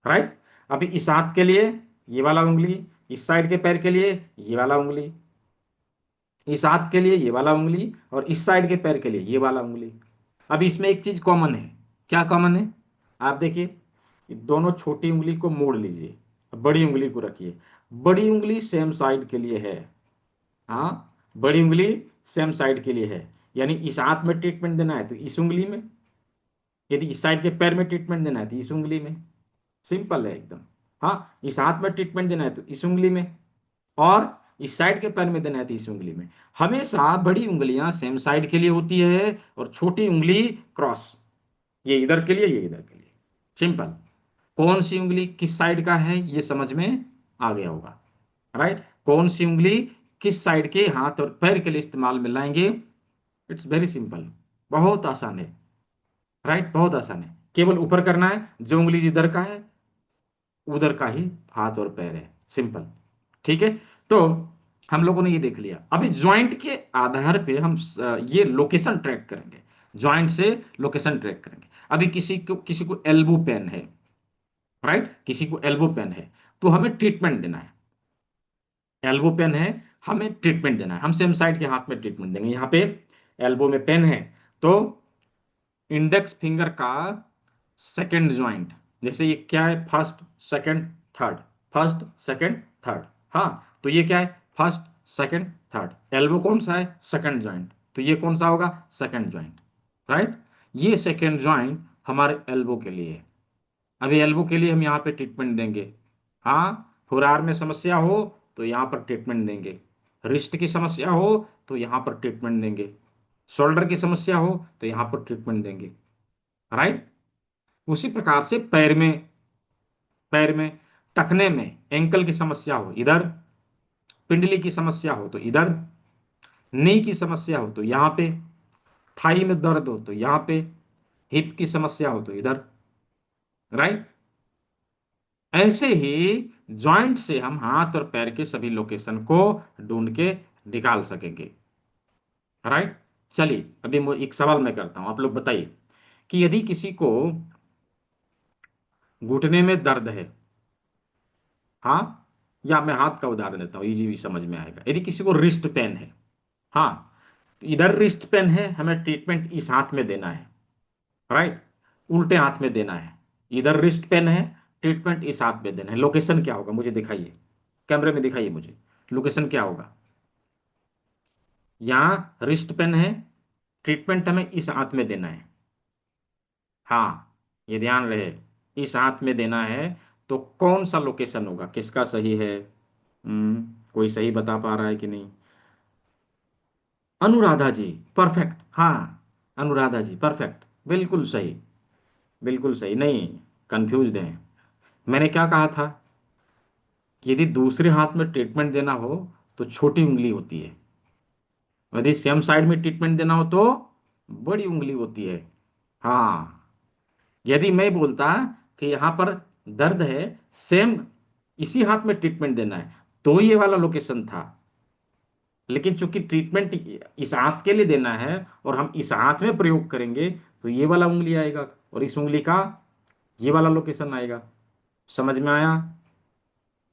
राइट, अभी इस हाथ के लिए ये वाला उंगली, इस साइड के पैर के लिए ये वाला उंगली, इस हाथ के लिए ये वाला उंगली, और इस साइड के पैर के लिए ये वाला उंगली। अभी इसमें एक चीज कॉमन है। क्या कॉमन है? आप देखिए, ये दोनों छोटी उंगली को मोड़ लीजिए, बड़ी उंगली को रखिए। बड़ी उंगली सेम साइड के लिए है। हाँ, बड़ी उंगली सेम साइड के लिए है, यानी इस हाथ में ट्रीटमेंट देना है तो इस उंगली में, यदि इस साइड के पैर में ट्रीटमेंट देना है तो इस उंगली में। सिंपल है एकदम। हाँ, इस हाथ में ट्रीटमेंट देना है तो इस उंगली में, और इस साइड के पैर में देना है तो इस उंगली में। हमेशा बड़ी उंगलियां सेम साइड के लिए होती है और छोटी उंगली क्रॉस, ये इधर के लिए, ये इधर के लिए। सिंपल। कौन सी उंगली किस साइड का है ये समझ में आ गया होगा। राइट, कौन सी उंगली किस साइड के हाथ और पैर के लिए इस्तेमाल में लाएंगे? इट्स वेरी सिंपल, बहुत आसान है। राइट, बहुत आसान है, केवल ऊपर करना है, जो उंगली जिधर का है उधर का ही हाथ और पैर है। सिंपल। ठीक है, तो हम लोगों ने ये देख लिया। अभी ज्वाइंट के आधार पे हम ये लोकेशन ट्रैक करेंगे, ज्वाइंट से लोकेशन ट्रैक करेंगे। अभी किसी को एल्बो पेन है, राइट, किसी को एल्बो पेन है, तो हमें ट्रीटमेंट देना है। एल्बो पेन है, हमें ट्रीटमेंट देना है, हम सेम साइड के हाथ में ट्रीटमेंट देंगे। यहाँ पे एल्बो में पेन है, तो इंडेक्स फिंगर का सेकंड ज्वाइंट, जैसे ये क्या है, first second third, first second third. हाँ, तो ये क्या है, फर्स्ट सेकंड थर्ड। एल्बो कौन सा है, सेकंड ज्वाइंट, तो ये कौन सा होगा, सेकंड ज्वाइंट। राइट, ये सेकंड ज्वाइंट हमारे एल्बो के लिए है। अभी एल्बो के लिए हम यहाँ पे ट्रीटमेंट देंगे। हाँ, फोरआर्म में समस्या हो तो यहाँ पर ट्रीटमेंट देंगे। रिस्ट की समस्या हो तो यहाँ पर ट्रीटमेंट देंगे। शोल्डर की समस्या हो तो यहाँ पर ट्रीटमेंट देंगे। राइट। उसी प्रकार से पैर में टखने में एंकल की समस्या हो इधर, पिंडली की समस्या हो तो इधर, नी की समस्या हो तो यहाँ पे, थाई में दर्द हो तो यहाँ पे, हिप की समस्या हो तो इधर। राइट। ऐसे ही जॉइंट से हम हाथ और पैर के सभी लोकेशन को ढूंढ के निकाल सकेंगे। राइट। चलिए अभी एक सवाल मैं करता हूं, आप लोग बताइए कि यदि किसी को घुटने में दर्द है, हाँ, या मैं हाथ का उदाहरण देता हूँ, इजी भी समझ में आएगा। यदि किसी को रिस्ट पेन है, हाँ, तो इधर रिस्ट पेन है, हमें ट्रीटमेंट इस हाथ में देना है। राइट। उल्टे हाथ में देना है। इधर रिस्ट पेन है, ट्रीटमेंट इस हाथ में देना है। लोकेशन क्या होगा मुझे दिखाइए, कैमरे में दिखाइए मुझे, लोकेशन क्या होगा। यहाँ रिस्ट पेन है, ट्रीटमेंट हमें इस हाथ में देना है। हाँ, ये ध्यान रहे, इस हाथ में देना है। तो कौन सा लोकेशन होगा, किसका सही है? कोई सही बता पा रहा है कि नहीं? अनुराधा जी, परफेक्ट। हाँ, अनुराधा जी परफेक्ट, बिल्कुल सही, बिल्कुल सही। नहीं, कंफ्यूज्ड हैं। मैंने क्या कहा था कि यदि दूसरे हाथ में ट्रीटमेंट देना हो तो छोटी उंगली होती है, यदि सेम साइड में ट्रीटमेंट देना हो तो बड़ी उंगली होती है। हाँ, यदि मैं बोलता कि यहाँ पर दर्द है, सेम इसी हाथ में ट्रीटमेंट देना है, तो ये वाला लोकेशन था। लेकिन चूंकि ट्रीटमेंट इस हाथ के लिए देना है और हम इस हाथ में प्रयोग करेंगे, तो ये वाला उंगली आएगा और इस उंगली का ये वाला लोकेशन आएगा। समझ में आया?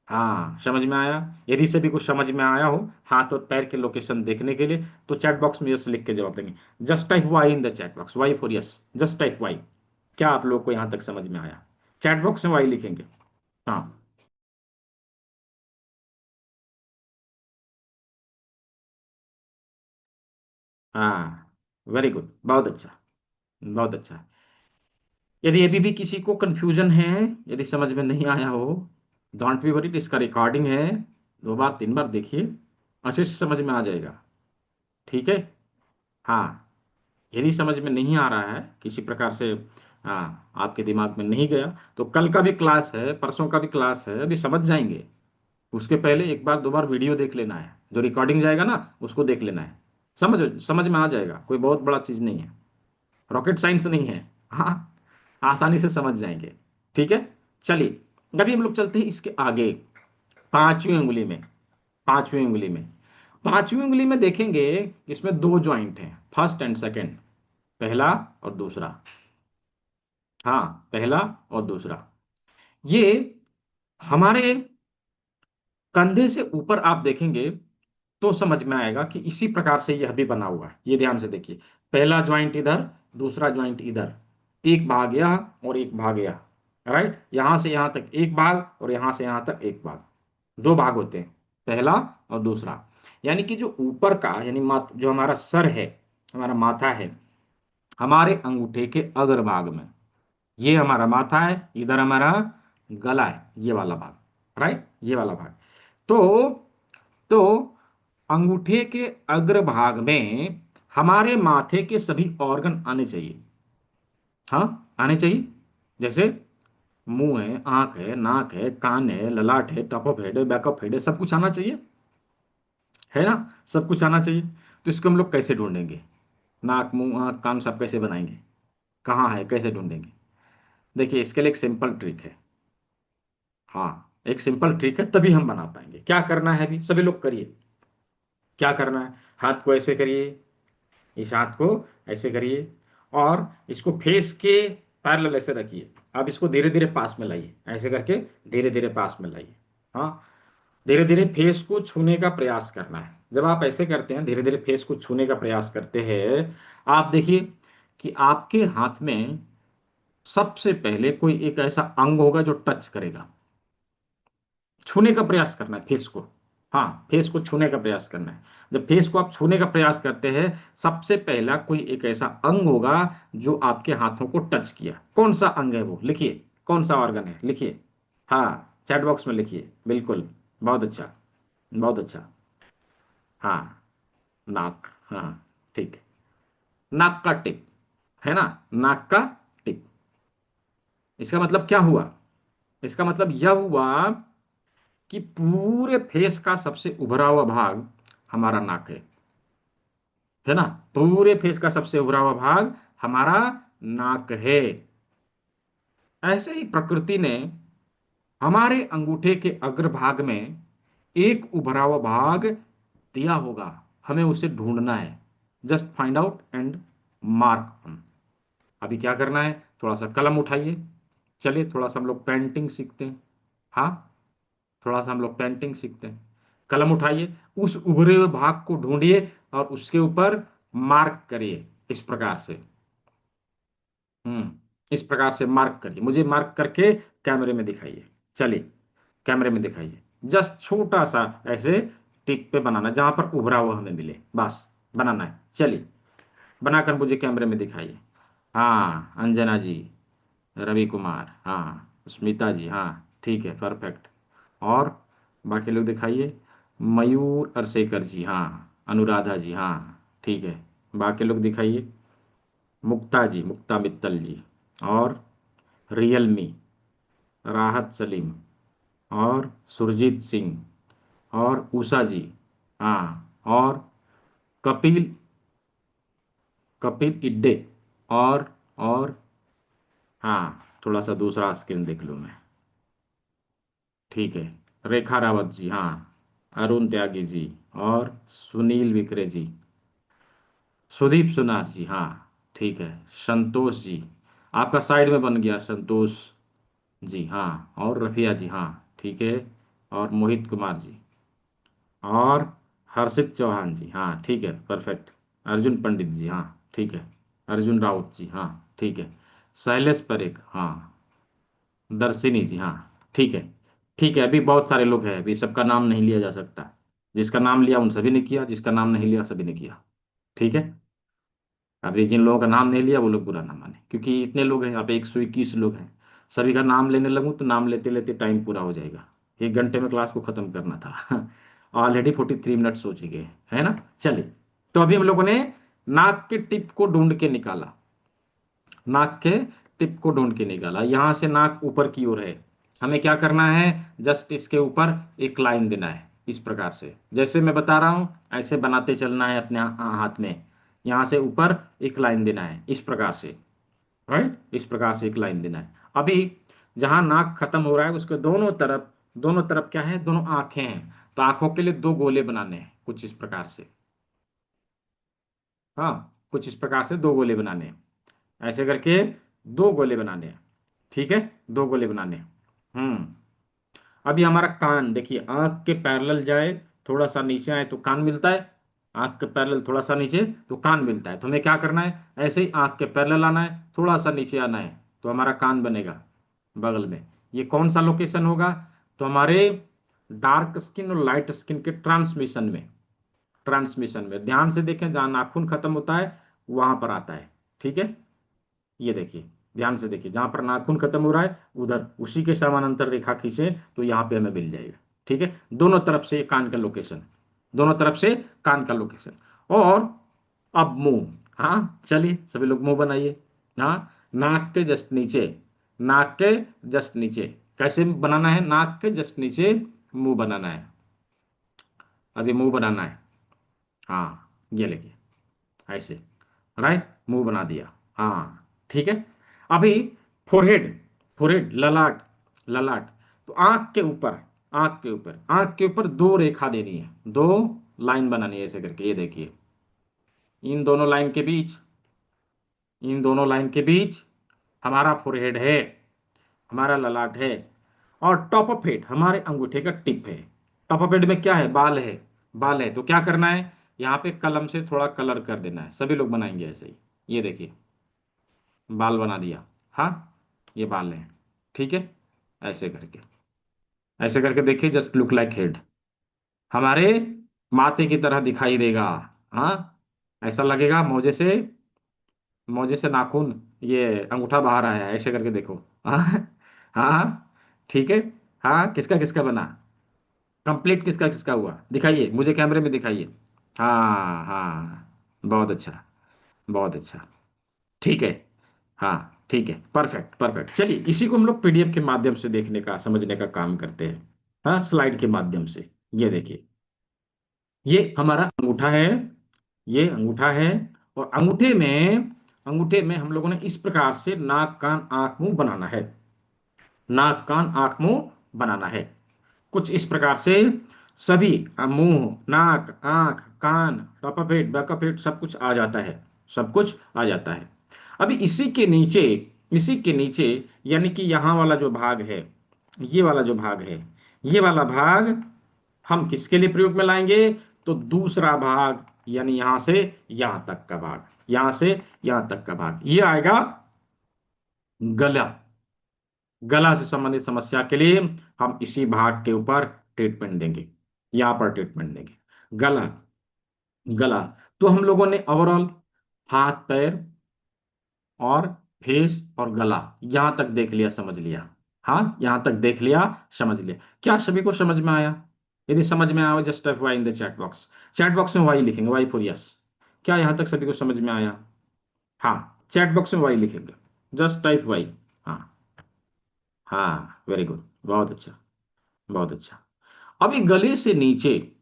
हाँ, समझ में आया। यदि सभी कुछ समझ में आया हो हाथ और पैर के लोकेशन देखने के लिए, तो चैट बॉक्स में यस लिख के जवाब देंगे। Just type Y in the chat box, Y for yes, just type Y. क्या आप लोग को यहां तक समझ में आया? चैट बॉक्स में वाई लिखेंगे। हाँ। हाँ, वेरी गुड, बहुत अच्छा, बहुत अच्छा। यदि अभी भी किसी को कंफ्यूजन है, यदि समझ में नहीं आया हो, डोंट बी वरीड, इसका रिकॉर्डिंग है, 2 बार 3 बार देखिए, अच्छे से समझ में आ जाएगा। ठीक है। हाँ, यदि समझ में नहीं आ रहा है किसी प्रकार से, हाँ, आपके दिमाग में नहीं गया, तो कल का भी क्लास है, परसों का भी क्लास है, अभी समझ जाएंगे। उसके पहले 1 बार 2 बार वीडियो देख लेना है, जो रिकॉर्डिंग जाएगा ना उसको देख लेना है। समझ समझ में आ जाएगा, कोई बहुत बड़ा चीज नहीं है, रॉकेट साइंस नहीं है। हाँ, आसानी से समझ जाएंगे। ठीक है। चलिए अभी हम लोग चलते हैं इसके आगे, पांचवी उंगली में। पांचवी उंगली में, पांचवी उंगली में देखेंगे, इसमें 2 जॉइंट हैं, फर्स्ट एंड सेकंड, पहला और दूसरा। हाँ, पहला और दूसरा। ये हमारे कंधे से ऊपर आप देखेंगे तो समझ में आएगा कि इसी प्रकार से यह भी बना हुआ है। ये ध्यान से देखिए, पहला ज्वाइंट इधर, दूसरा ज्वाइंट इधर, एक भाग यह और एक भाग यह। राइट, यहां से यहां तक एक भाग और यहां से यहां तक एक भाग, 2 भाग होते हैं, पहला और दूसरा। यानी कि जो ऊपर का, यानी जो हमारा सर है, हमारा माथा है, हमारे अंगूठे के अग्र भाग में, ये हमारा माथा है, इधर हमारा गला है, ये वाला भाग। राइट, ये वाला भाग। तो तो अंगूठे के अग्र भाग में हमारे माथे के सभी ऑर्गन आने चाहिए। हाँ, आने चाहिए। जैसे मुंह है, आंख है, नाक है, कान है, ललाट है, टॉप ऑफ हेड है, बैक ऑफ हेड है, सब कुछ आना चाहिए, है ना? सब कुछ आना चाहिए। तो इसको हम लोग कैसे ढूंढेंगे? नाक, मुंह, आंख, कान सब कैसे बनाएंगे? कहाँ है, कैसे ढूंढेंगे? देखिए, इसके लिए एक सिंपल ट्रिक है। हाँ, एक सिंपल ट्रिक है, तभी हम बना पाएंगे। क्या करना है, अभी सभी लोग करिए। क्या करना है? हाथ को ऐसे करिए, इस हाथ को ऐसे करिए, और इसको फेस के पैरेलल ऐसे रखिए। अब इसको धीरे धीरे पास में लाइए, ऐसे करके धीरे धीरे पास में लाइए। हाँ, धीरे धीरे फेस को छूने का प्रयास करना है। जब आप ऐसे करते हैं, धीरे धीरे फेस को छूने का प्रयास करते हैं, आप देखिए कि आपके हाथ में सबसे पहले कोई एक ऐसा अंग होगा जो टच करेगा। छूने का प्रयास करना है फेस को। हाँ, फेस को छूने का प्रयास करना है। जब फेस को आप छूने का प्रयास करते हैं, सबसे पहला कोई एक ऐसा अंग होगा जो आपके हाथों को टच किया। कौन सा अंग है वो, लिखिए, कौन सा ऑर्गन है, लिखिए। हाँ, चैट बॉक्स में लिखिए, बिल्कुल, बहुत अच्छा। बहुत अच्छा। हाँ, नाक, हाँ, ठीक। नाक का टिप, है ना, नाक का टिप। इसका मतलब क्या हुआ? इसका मतलब यह हुआ कि पूरे फेस का सबसे उभरा हुआ भाग हमारा नाक है ना। पूरे फेस का सबसे उभरा हुआ भाग हमारा नाक है। ऐसे ही प्रकृति ने हमारे अंगूठे के अग्रभाग में एक उभरा हुआ भाग दिया होगा। हमें उसे ढूंढना है। Just find out and mark on. अभी क्या करना है? थोड़ा सा कलम उठाइए। चलिए थोड़ा सा हम लोग पेंटिंग सीखते हैं। हाँ, थोड़ा सा हम लोग पेंटिंग सीखते हैं। कलम उठाइए, उस उभरे हुए भाग को ढूंढिए और उसके ऊपर मार्क करिए इस प्रकार से। इस प्रकार से मार्क करिए, मुझे मार्क करके कैमरे में दिखाइए। चलिए, कैमरे में दिखाइए। जस्ट छोटा सा ऐसे टिक पे बनाना, जहां पर उभरा हुआ हमें मिले, बस बनाना है। चलिए, बनाकर मुझे कैमरे में दिखाइए। हाँ, अंजना जी, रवि कुमार, हाँ, स्मिता जी, हाँ, ठीक है, परफेक्ट। और बाकी लोग दिखाइए। मयूर अरसेकर जी, हाँ, अनुराधा जी, हाँ, ठीक है। बाकी लोग दिखाइए। मुक्ता जी, मुक्ता मित्तल जी, और रियलमी, राहत सलीम, और सुरजीत सिंह, और उषा जी, हाँ, और कपिल, कपिल इड्डे, और हाँ, थोड़ा सा दूसरा स्क्रीन देख लूँ मैं। ठीक है, रेखा रावत जी, हाँ, अरुण त्यागी जी, और सुनील विक्रे जी, सुदीप सुनार जी, हाँ, ठीक है, संतोष जी, आपका साइड में बन गया संतोष जी, हाँ, और रफिया जी, हाँ, ठीक है, और मोहित कुमार जी, और हर्षित चौहान जी, हाँ, ठीक है, परफेक्ट। अर्जुन पंडित जी, हाँ, ठीक है। अर्जुन राउत जी, हाँ, ठीक है। शैलेश परेख, हाँ। दर्शिनी जी, हाँ, ठीक है। ठीक है, अभी बहुत सारे लोग हैं, अभी सबका नाम नहीं लिया जा सकता। जिसका नाम लिया उन सभी ने किया, जिसका नाम नहीं लिया सभी ने किया। ठीक है। अभी जिन लोगों का नाम नहीं लिया वो लोग बुरा ना माने, क्योंकि इतने लोग हैं यहाँ पे, 121 लोग हैं। सभी का नाम लेने लगूँ तो नाम लेते लेते टाइम पूरा हो जाएगा। 1 घंटे में क्लास को खत्म करना था। ऑलरेडी 43 मिनट्स हो चुके हैं, है ना। चलिए, तो अभी हम लोगों ने नाक के टिप को ढूंढ के निकाला। नाक के टिप को ढूंढ के निकाला, यहां से नाक ऊपर की ओर है। हमें क्या करना है? जस्ट इसके ऊपर एक लाइन देना है, इस प्रकार से जैसे मैं बता रहा हूं ऐसे बनाते चलना है अपने हाथ में। यहां से ऊपर एक लाइन देना है इस प्रकार से। राइट, इस प्रकार से एक लाइन देना है। अभी जहां नाक खत्म हो रहा है उसके दोनों तरफ क्या है? दोनों आंखें हैं। तो आंखों के लिए दो गोले बनाने हैं कुछ इस प्रकार से। हाँ, कुछ इस प्रकार से दो गोले बनाने हैं। ऐसे करके दो गोले बनाने हैं। ठीक है, दो गोले बनाने हैं। अभी हमारा कान देखिए, आंख के पैरेलल जाए, थोड़ा सा नीचे आए तो कान मिलता है। आंख के पैरेलल थोड़ा सा नीचे तो कान मिलता है। तो हमें क्या करना है? ऐसे ही आंख के पैरेलल आना है, थोड़ा सा नीचे आना है, तो हमारा कान बनेगा बगल में। ये कौन सा लोकेशन होगा? तो हमारे डार्क स्किन और लाइट स्किन के ट्रांसमिशन में ध्यान से देखें, जहां नाखून खत्म होता है वहां पर आता है। ठीक है, ये देखिए, ध्यान से देखिए, जहां पर नाखून खत्म हो रहा है उधर उसी के समानांतर रेखा खींचे तो यहाँ पे हमें मिल जाएगा। ठीक है, दोनों तरफ से कान का लोकेशन, दोनों तरफ से कान का लोकेशन। और अब मुंह। हाँ, चलिए सभी लोग मुंह बनाइए। हाँ, नाक के जस्ट नीचे, नाक के जस्ट नीचे कैसे बनाना है? नाक के जस्ट नीचे मुंह बनाना है। अभी मुंह बनाना है। हाँ, ये देखिए, ऐसे। राइट, मुंह बना दिया। हाँ, ठीक है। अभी फोरहेड, फोरहेड, ललाट, ललाट। तो आंख के ऊपर दो रेखा देनी है, दो लाइन बनानी है ऐसे करके। ये देखिए, इन दोनों लाइन के बीच, इन दोनों लाइन के बीच हमारा फोरहेड है, हमारा ललाट है। और टॉप ऑफ हेड हमारे अंगूठे का टिप है। टॉप ऑफ हेड में क्या है? बाल है। बाल है तो क्या करना है? यहाँ पे कलम से थोड़ा कलर कर देना है। सभी लोग बनाएंगे ऐसे ही। ये देखिए, बाल बना दिया। हाँ, ये बाल है। ठीक है, ऐसे करके, ऐसे करके देखिए, जस्ट लुक लाइक हेड हमारे माथे की तरह दिखाई देगा। हाँ, ऐसा लगेगा मोजे से, मोजे से नाखून, ये अंगूठा बाहर आया है, ऐसे करके देखो। हाँ, हाँ, ठीक है। हाँ, किसका किसका बना? कंप्लीट किसका किसका हुआ, दिखाइए मुझे, कैमरे में दिखाइए। हाँ हाँ, बहुत अच्छा, बहुत अच्छा। ठीक है। हाँ ठीक है, परफेक्ट परफेक्ट। चलिए इसी को हम लोग पीडीएफ के माध्यम से देखने का समझने का काम करते हैं। हाँ, स्लाइड के माध्यम से। ये देखिए, ये हमारा अंगूठा है, ये अंगूठा है। और अंगूठे में हम लोगों ने इस प्रकार से नाक कान आंख मुंह बनाना है, नाक कान आंख मुंह बनाना है। कुछ इस प्रकार से सभी मुंह नाक आंख कान top of head back of head सब कुछ आ जाता है, सब कुछ आ जाता है। अभी इसी के नीचे यानी कि यहाँ वाला जो भाग है, ये वाला जो भाग है, ये वाला भाग हम किसके लिए प्रयोग में लाएंगे? तो दूसरा भाग, यानी यहां से यहां तक का भाग, यहां से यहां तक का भाग, ये आएगा गला। गला से संबंधित समस्या के लिए हम इसी भाग के ऊपर ट्रीटमेंट देंगे, यहां पर ट्रीटमेंट देंगे। गला, गला। तो हम लोगों ने ओवरऑल हाथ पैर और फेस और गला यहां तक देख लिया, समझ लिया। हाँ, यहां तक देख लिया, समझ लिया। क्या सभी को समझ में आया? यदि समझ में आया just type Y in the chat box. Chat box में वाई लिखेंगे, वाई फॉर यस। क्या यहां तक सभी को समझ में आया? हाँ, चैट बॉक्स में वाई लिखेंगे, जस्ट टाइप वाई। हाँ हाँ, वेरी गुड, बहुत अच्छा, बहुत अच्छा। अभी गले से नीचे,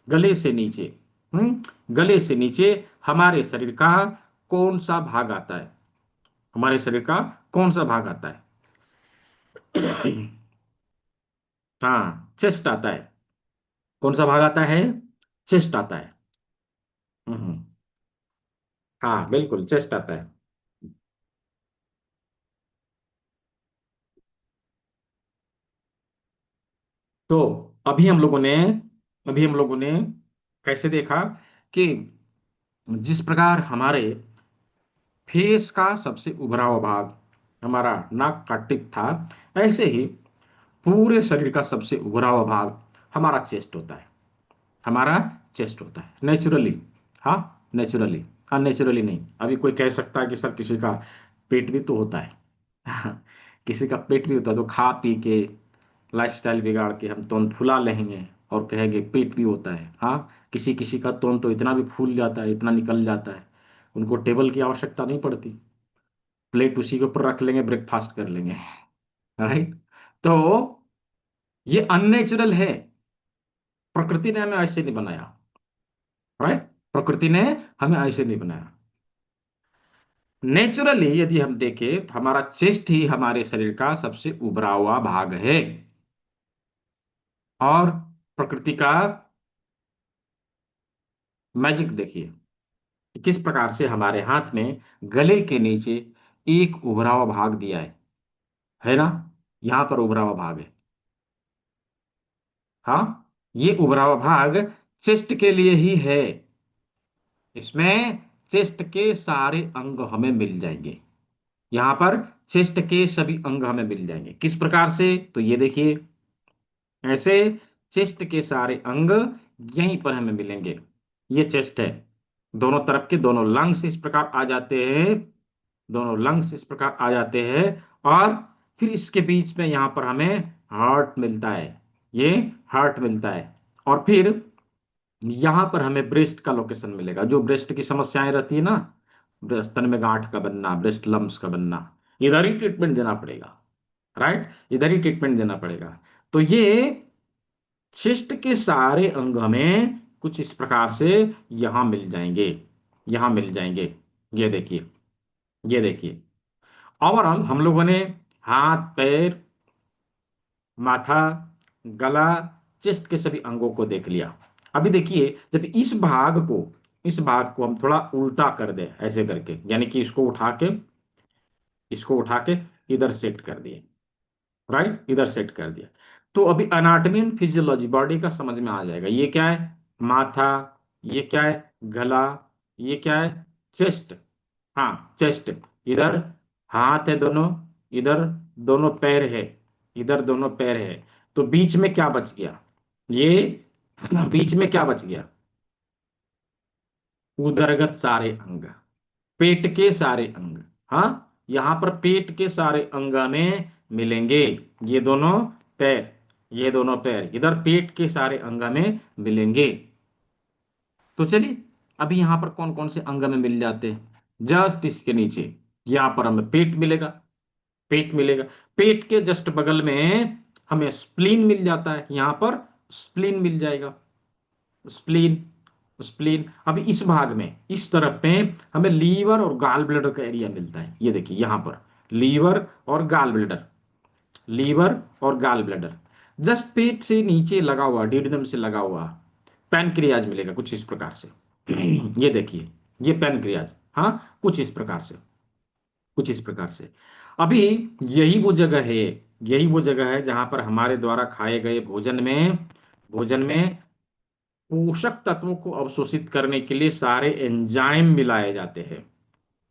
गले से नीचे हमारे शरीर का कौन सा भाग आता है? हमारे शरीर का कौन सा भाग आता है? हाँ, चेस्ट आता है। कौन सा भाग आता है? चेस्ट आता है। हम्म, हाँ बिल्कुल, चेस्ट आता है। तो अभी हम लोगों ने अभी हम लोगों ने कैसे देखा कि जिस प्रकार हमारे फेस का सबसे उभरा हुआ भाग हमारा नाक का टिप था, ऐसे ही पूरे शरीर का सबसे उभरा हुआ भाग हमारा चेस्ट होता है, हमारा चेस्ट होता है नेचुरली। हाँ, नेचुरली। हाँ, नेचुरली नहीं। अभी कोई कह सकता है कि सर किसी का पेट भी तो होता है। किसी का पेट भी होता है, तो खा पी के लाइफस्टाइल बिगाड़ के हम तोन फुला लेंगे और कहेंगे पेट भी होता है। हाँ, किसी किसी का तोन तो इतना भी फूल जाता है, इतना निकल जाता है, उनको टेबल की आवश्यकता नहीं पड़ती, प्लेट उसी के ऊपर रख लेंगे, ब्रेकफास्ट कर लेंगे। राइट। तो ये अननेचुरल है, प्रकृति ने हमें ऐसे नहीं बनाया। राइट, प्रकृति ने हमें ऐसे नहीं बनाया। नेचुरली यदि हम देखें तो हमारा चेस्ट ही हमारे शरीर का सबसे उभरा हुआ भाग है। और प्रकृति का मैजिक देखिए कि किस प्रकार से हमारे हाथ में गले के नीचे एक उभरा हुआ भाग दिया है ना? यहां पर उभरा हुआ भाग है। हाँ, ये उभरा हुआ भाग चेस्ट के लिए ही है। इसमें चेस्ट के सारे अंग हमें मिल जाएंगे, यहां पर चेस्ट के सभी अंग हमें मिल जाएंगे। किस प्रकार से? तो ये देखिए, ऐसे चेस्ट के सारे अंग यहीं पर हमें मिलेंगे। ये चेस्ट है, दोनों तरफ के दोनों लंग्स इस प्रकार आ जाते हैं, दोनों लंग्स इस प्रकार आ जाते हैं। और फिर इसके बीच में यहां पर हमें हार्ट मिलता है, ये हार्ट मिलता है। और फिर यहां पर हमें ब्रेस्ट का लोकेशन मिलेगा, जो ब्रेस्ट की समस्याएं रहती है ना, स्तन में गांठ का बनना, ब्रेस्ट लम्स का बनना, इधर ही ट्रीटमेंट देना पड़ेगा। राइट, इधर ही ट्रीटमेंट देना पड़ेगा। तो ये शिष्ट के सारे अंग हमें कुछ इस प्रकार से यहां मिल जाएंगे, यहां मिल जाएंगे। ये देखिए, ये देखिए। ओवरऑल हम लोगों ने हाथ पैर माथा गला चेस्ट के सभी अंगों को देख लिया। अभी देखिए, जब इस भाग को हम थोड़ा उल्टा कर दें ऐसे करके, यानी कि इसको उठा के इधर सेट कर दिए। राइट, इधर सेट कर दिया। तो अभी अनाटमी एंड फिजियोलॉजी बॉडी का समझ में आ जाएगा। ये क्या है? माथा। ये क्या है? गला। ये क्या है? चेस्ट। हाँ, चेस्ट। इधर हाथ है दोनों, इधर दोनों पैर है, इधर दोनों पैर है। तो बीच में क्या बच गया? ये बीच में क्या बच गया? उदरगत सारे अंग, पेट के सारे अंग। हाँ, यहां पर पेट के सारे अंग में मिलेंगे, ये दोनों पैर। ये दोनों पैर इधर पेट के सारे अंग में मिलेंगे। तो चलिए, अभी यहां पर कौन कौन से अंग में मिल जाते हैं, जस्ट इसके नीचे यहां पर हमें पेट मिलेगा। पेट मिलेगा। पेट के जस्ट बगल में हमें स्प्लीन मिल जाता है, यहां पर स्प्लीन मिल जाएगा। स्प्लीन। स्प्लीन। अभी इस भाग में इस तरफ पे हमें लीवर और गाल ब्लैडर का एरिया मिलता है, ये देखिए यहां पर लीवर और गाल ब्लैडर। लीवर और गाल ब्लैडर जस्ट पेट से नीचे लगा हुआ, डिडनम से लगा हुआ पैनक्रियाज मिलेगा कुछ इस प्रकार से। ये देखिए, ये पैनक्रियाज। हाँ, कुछ इस प्रकार से, कुछ इस प्रकार से। अभी यही वो जगह है, यही वो जगह है जहां पर हमारे द्वारा खाए गए भोजन में पोषक तत्वों को अवशोषित करने के लिए सारे एंजाइम मिलाए जाते हैं।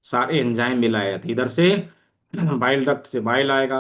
सारे एंजाइम मिलाए जाते हैं। इधर से बाइल डक्ट से बाइल आएगा,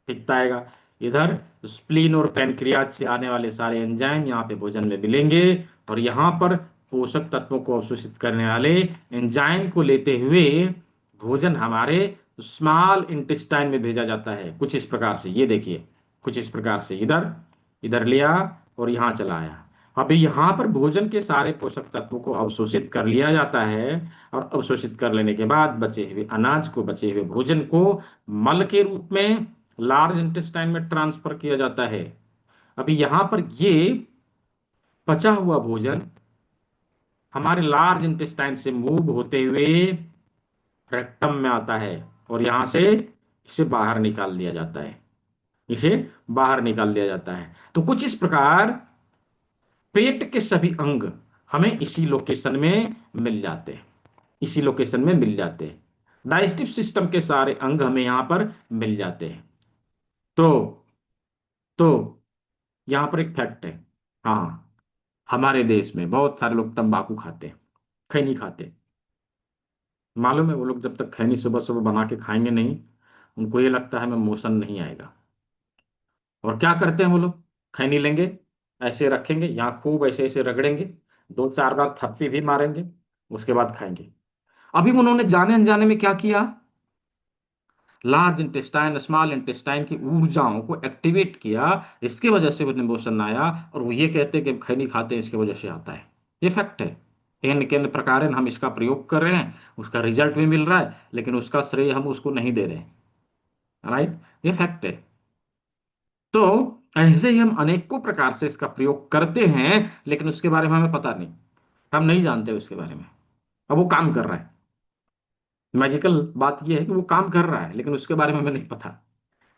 पित्त आएगा। इधर स्प्लीन और पैनक्रियाज से आने वाले सारे एंजाइम यहाँ पे भोजन में मिलेंगे, और यहाँ पर पोषक तत्वों को अवशोषित करने वाले एंजाइम को लेते हुए भोजन हमारे स्मॉल इंटेस्टाइन में भेजा जाता है कुछ इस प्रकार से। ये देखिए, कुछ इस प्रकार से इधर इधर लिया और यहाँ चला आया। अभी यहाँ पर भोजन के सारे पोषक तत्वों को अवशोषित कर लिया जाता है, और अवशोषित कर लेने के बाद बचे हुए अनाज को, बचे हुए भोजन को मल के रूप में लार्ज इंटेस्टाइन में ट्रांसफर किया जाता है। अभी यहाँ पर ये पचा हुआ भोजन हमारे लार्ज इंटेस्टाइन से मूव होते हुए रेक्टम में आता है, और यहां से इसे बाहर निकाल दिया जाता है। इसे बाहर निकाल दिया जाता है। तो कुछ इस प्रकार पेट के सभी अंग हमें इसी लोकेशन में मिल जाते हैं, इसी लोकेशन में मिल जाते हैं। डाइजेस्टिव सिस्टम के सारे अंग हमें यहां पर मिल जाते हैं। तो तो यहां पर एक फैक्ट है। हाँ, हमारे देश में बहुत सारे लोग तंबाकू खाते हैं, खैनी खाते हैं। मालूम है, वो लोग जब तक खैनी सुबह सुबह बना के खाएंगे नहीं, उनको ये लगता है हमें मोशन नहीं आएगा। और क्या करते हैं वो लोग, खैनी लेंगे, ऐसे रखेंगे यहाँ, खूब ऐसे ऐसे रगड़ेंगे, दो चार बार थप्पी भी मारेंगे, उसके बाद खाएंगे। अभी उन्होंने जाने अनजाने में क्या किया, लार्ज इंटेस्टाइन स्मॉल इंटेस्टाइन की ऊर्जाओं को एक्टिवेट किया। इसके वजह से उन्हें मोशन आया, और वो ये कहते हैं कि खैनी खाते हैं इसकी वजह से आता है। ये फैक्ट है। इन केन प्रकार हम इसका प्रयोग कर रहे हैं, उसका रिजल्ट भी मिल रहा है, लेकिन उसका श्रेय हम उसको नहीं दे रहे हैं। राइट। ये फैक्ट है। तो ऐसे ही हम अनेकों प्रकार से इसका प्रयोग करते हैं, लेकिन उसके बारे में हमें पता नहीं, हम नहीं जानते उसके बारे में। अब वो काम कर रहा है। मैजिकल बात यह है कि वो काम कर रहा है, लेकिन उसके बारे में हमें नहीं पता।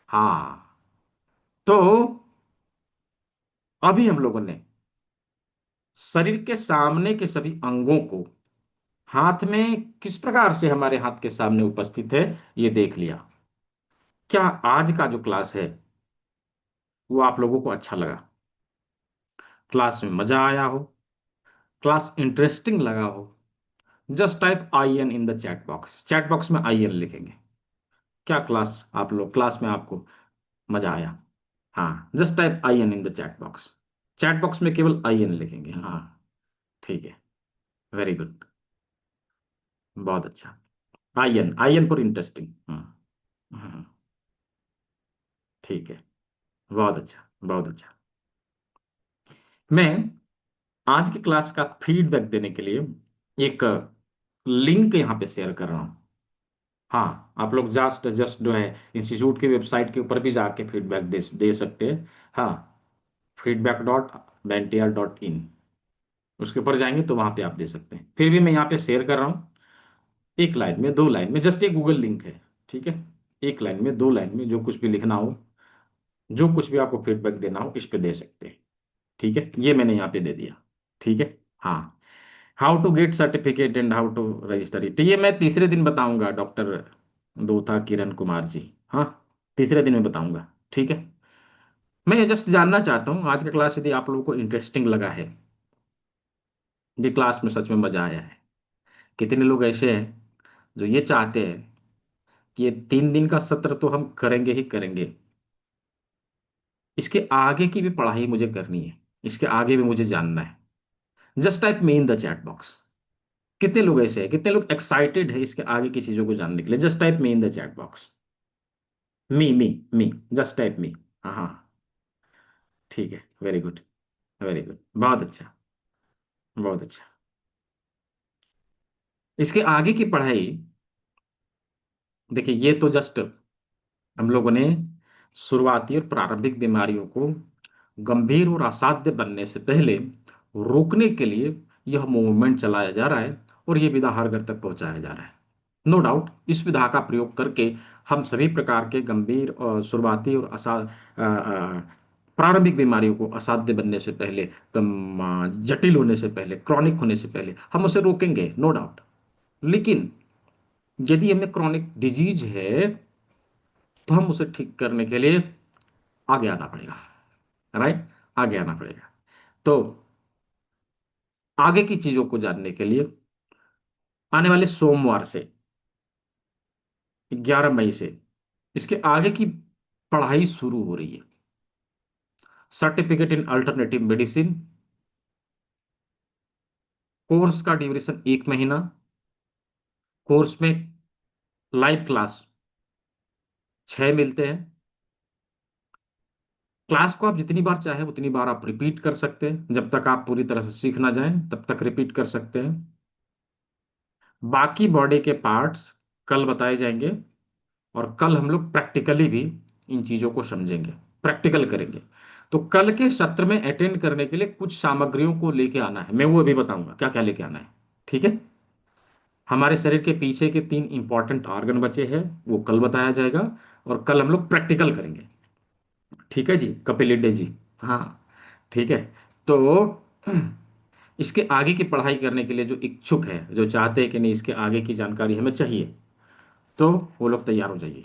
हाँ। तो अभी हम लोगों ने शरीर के सामने के सभी अंगों को हाथ में किस प्रकार से हमारे हाथ के सामने उपस्थित है, ये देख लिया। क्या आज का जो क्लास है वो आप लोगों को अच्छा लगा, क्लास में मजा आया हो, क्लास इंटरेस्टिंग लगा हो? Just type I N in the chat box, chat box में आई एन लिखेंगे। क्या क्लास, आप लोग क्लास में आपको मजा आया? हाँ, just type I N in the chat box. Chat box में केवल आई एन लिखेंगे। हाँ, ठीक है। Very good. बहुत अच्छा। I N, I N for interesting. हाँ। हाँ, ठीक है। बहुत अच्छा, बहुत अच्छा। मैं आज की क्लास का फीडबैक देने के लिए एक लिंक यहाँ पे शेयर कर रहा हूँ। हाँ, आप लोग जस्ट जस्ट जो है इंस्टीट्यूट की वेबसाइट के ऊपर भी जाके फीडबैक दे सकते हैं। हाँ, feedback.bentiar.in, उसके ऊपर जाएंगे तो वहां पे आप दे सकते हैं। फिर भी मैं यहाँ पे शेयर कर रहा हूँ, एक लाइन में, दो लाइन में, जस्ट एक गूगल लिंक है। ठीक है, एक लाइन में, दो लाइन में जो कुछ भी लिखना हो, जो कुछ भी आपको फीडबैक देना हो, इस पे दे सकते हैं। ठीक है, ये मैंने यहाँ पे दे दिया। ठीक है। हाँ, how to get certificate and how to register it, ये मैं तीसरे दिन बताऊंगा, डॉक्टर दोथा किरण कुमार जी। हाँ, तीसरे दिन में बताऊंगा। ठीक है। मैं ये जस्ट जानना चाहता हूँ, आज का क्लास यदि आप लोगों को इंटरेस्टिंग लगा है, ये क्लास में सच में मजा आया है, कितने लोग ऐसे हैं जो ये चाहते हैं कि ये 3 दिन का सत्र तो हम करेंगे ही करेंगे, इसके आगे की भी पढ़ाई मुझे करनी है, इसके आगे भी मुझे जानना है। Just type me in the chat box. कितने लोग ऐसे हैं, कितने लोग एक्साइटेड है इसके आगे की चीजों को जानने के लिए? Just type me in the chat box. Me me me, just type me. हाँ हाँ। ठीक है, वेरी गुड, वेरी गुड, बहुत अच्छा, बहुत अच्छा। इसके आगे की पढ़ाई, देखिए ये तो जस्ट हम लोगों ने शुरुआती और प्रारंभिक बीमारियों को गंभीर और असाध्य बनने से पहले रोकने के लिए यह मूवमेंट चलाया जा रहा है, और ये विधा हर घर तक पहुंचाया जा रहा है। नो डाउट इस विधा का प्रयोग करके हम सभी प्रकार के गंभीर और शुरुआती और प्रारंभिक बीमारियों को असाध्य बनने से पहले, जटिल होने से पहले, क्रॉनिक होने से पहले हम उसे रोकेंगे, नो डाउट। लेकिन यदि हमें क्रॉनिक डिजीज है तो हम उसे ठीक करने के लिए आगे आना पड़ेगा, राइट, आगे आना पड़ेगा। तो आगे की चीजों को जानने के लिए आने वाले सोमवार से, 11 मई से, इसके आगे की पढ़ाई शुरू हो रही है। Certificate in alternative medicine, course का ड्यूरेशन 1 महीना। कोर्स में लाइव क्लास 6 मिलते हैं। क्लास को आप जितनी बार चाहे उतनी बार आप रिपीट कर सकते हैं, जब तक आप पूरी तरह से सीख ना जाएं तब तक रिपीट कर सकते हैं। बाकी बॉडी के पार्ट्स कल बताए जाएंगे, और कल हम लोग प्रैक्टिकली भी इन चीजों को समझेंगे, प्रैक्टिकल करेंगे। तो कल के सत्र में अटेंड करने के लिए कुछ सामग्रियों को लेके आना है, मैं वो अभी बताऊंगा क्या क्या लेके आना है। ठीक है। हमारे शरीर के पीछे के 3 इंपॉर्टेंट ऑर्गन बचे हैं, वो कल बताया जाएगा, और कल हम लोग प्रैक्टिकल करेंगे। ठीक है जी, कपिल जी। हाँ, ठीक है। तो इसके आगे की पढ़ाई करने के लिए जो इच्छुक है, जो चाहते हैं कि नहीं इसके आगे की जानकारी हमें चाहिए, तो वो लोग तैयार हो जाइए।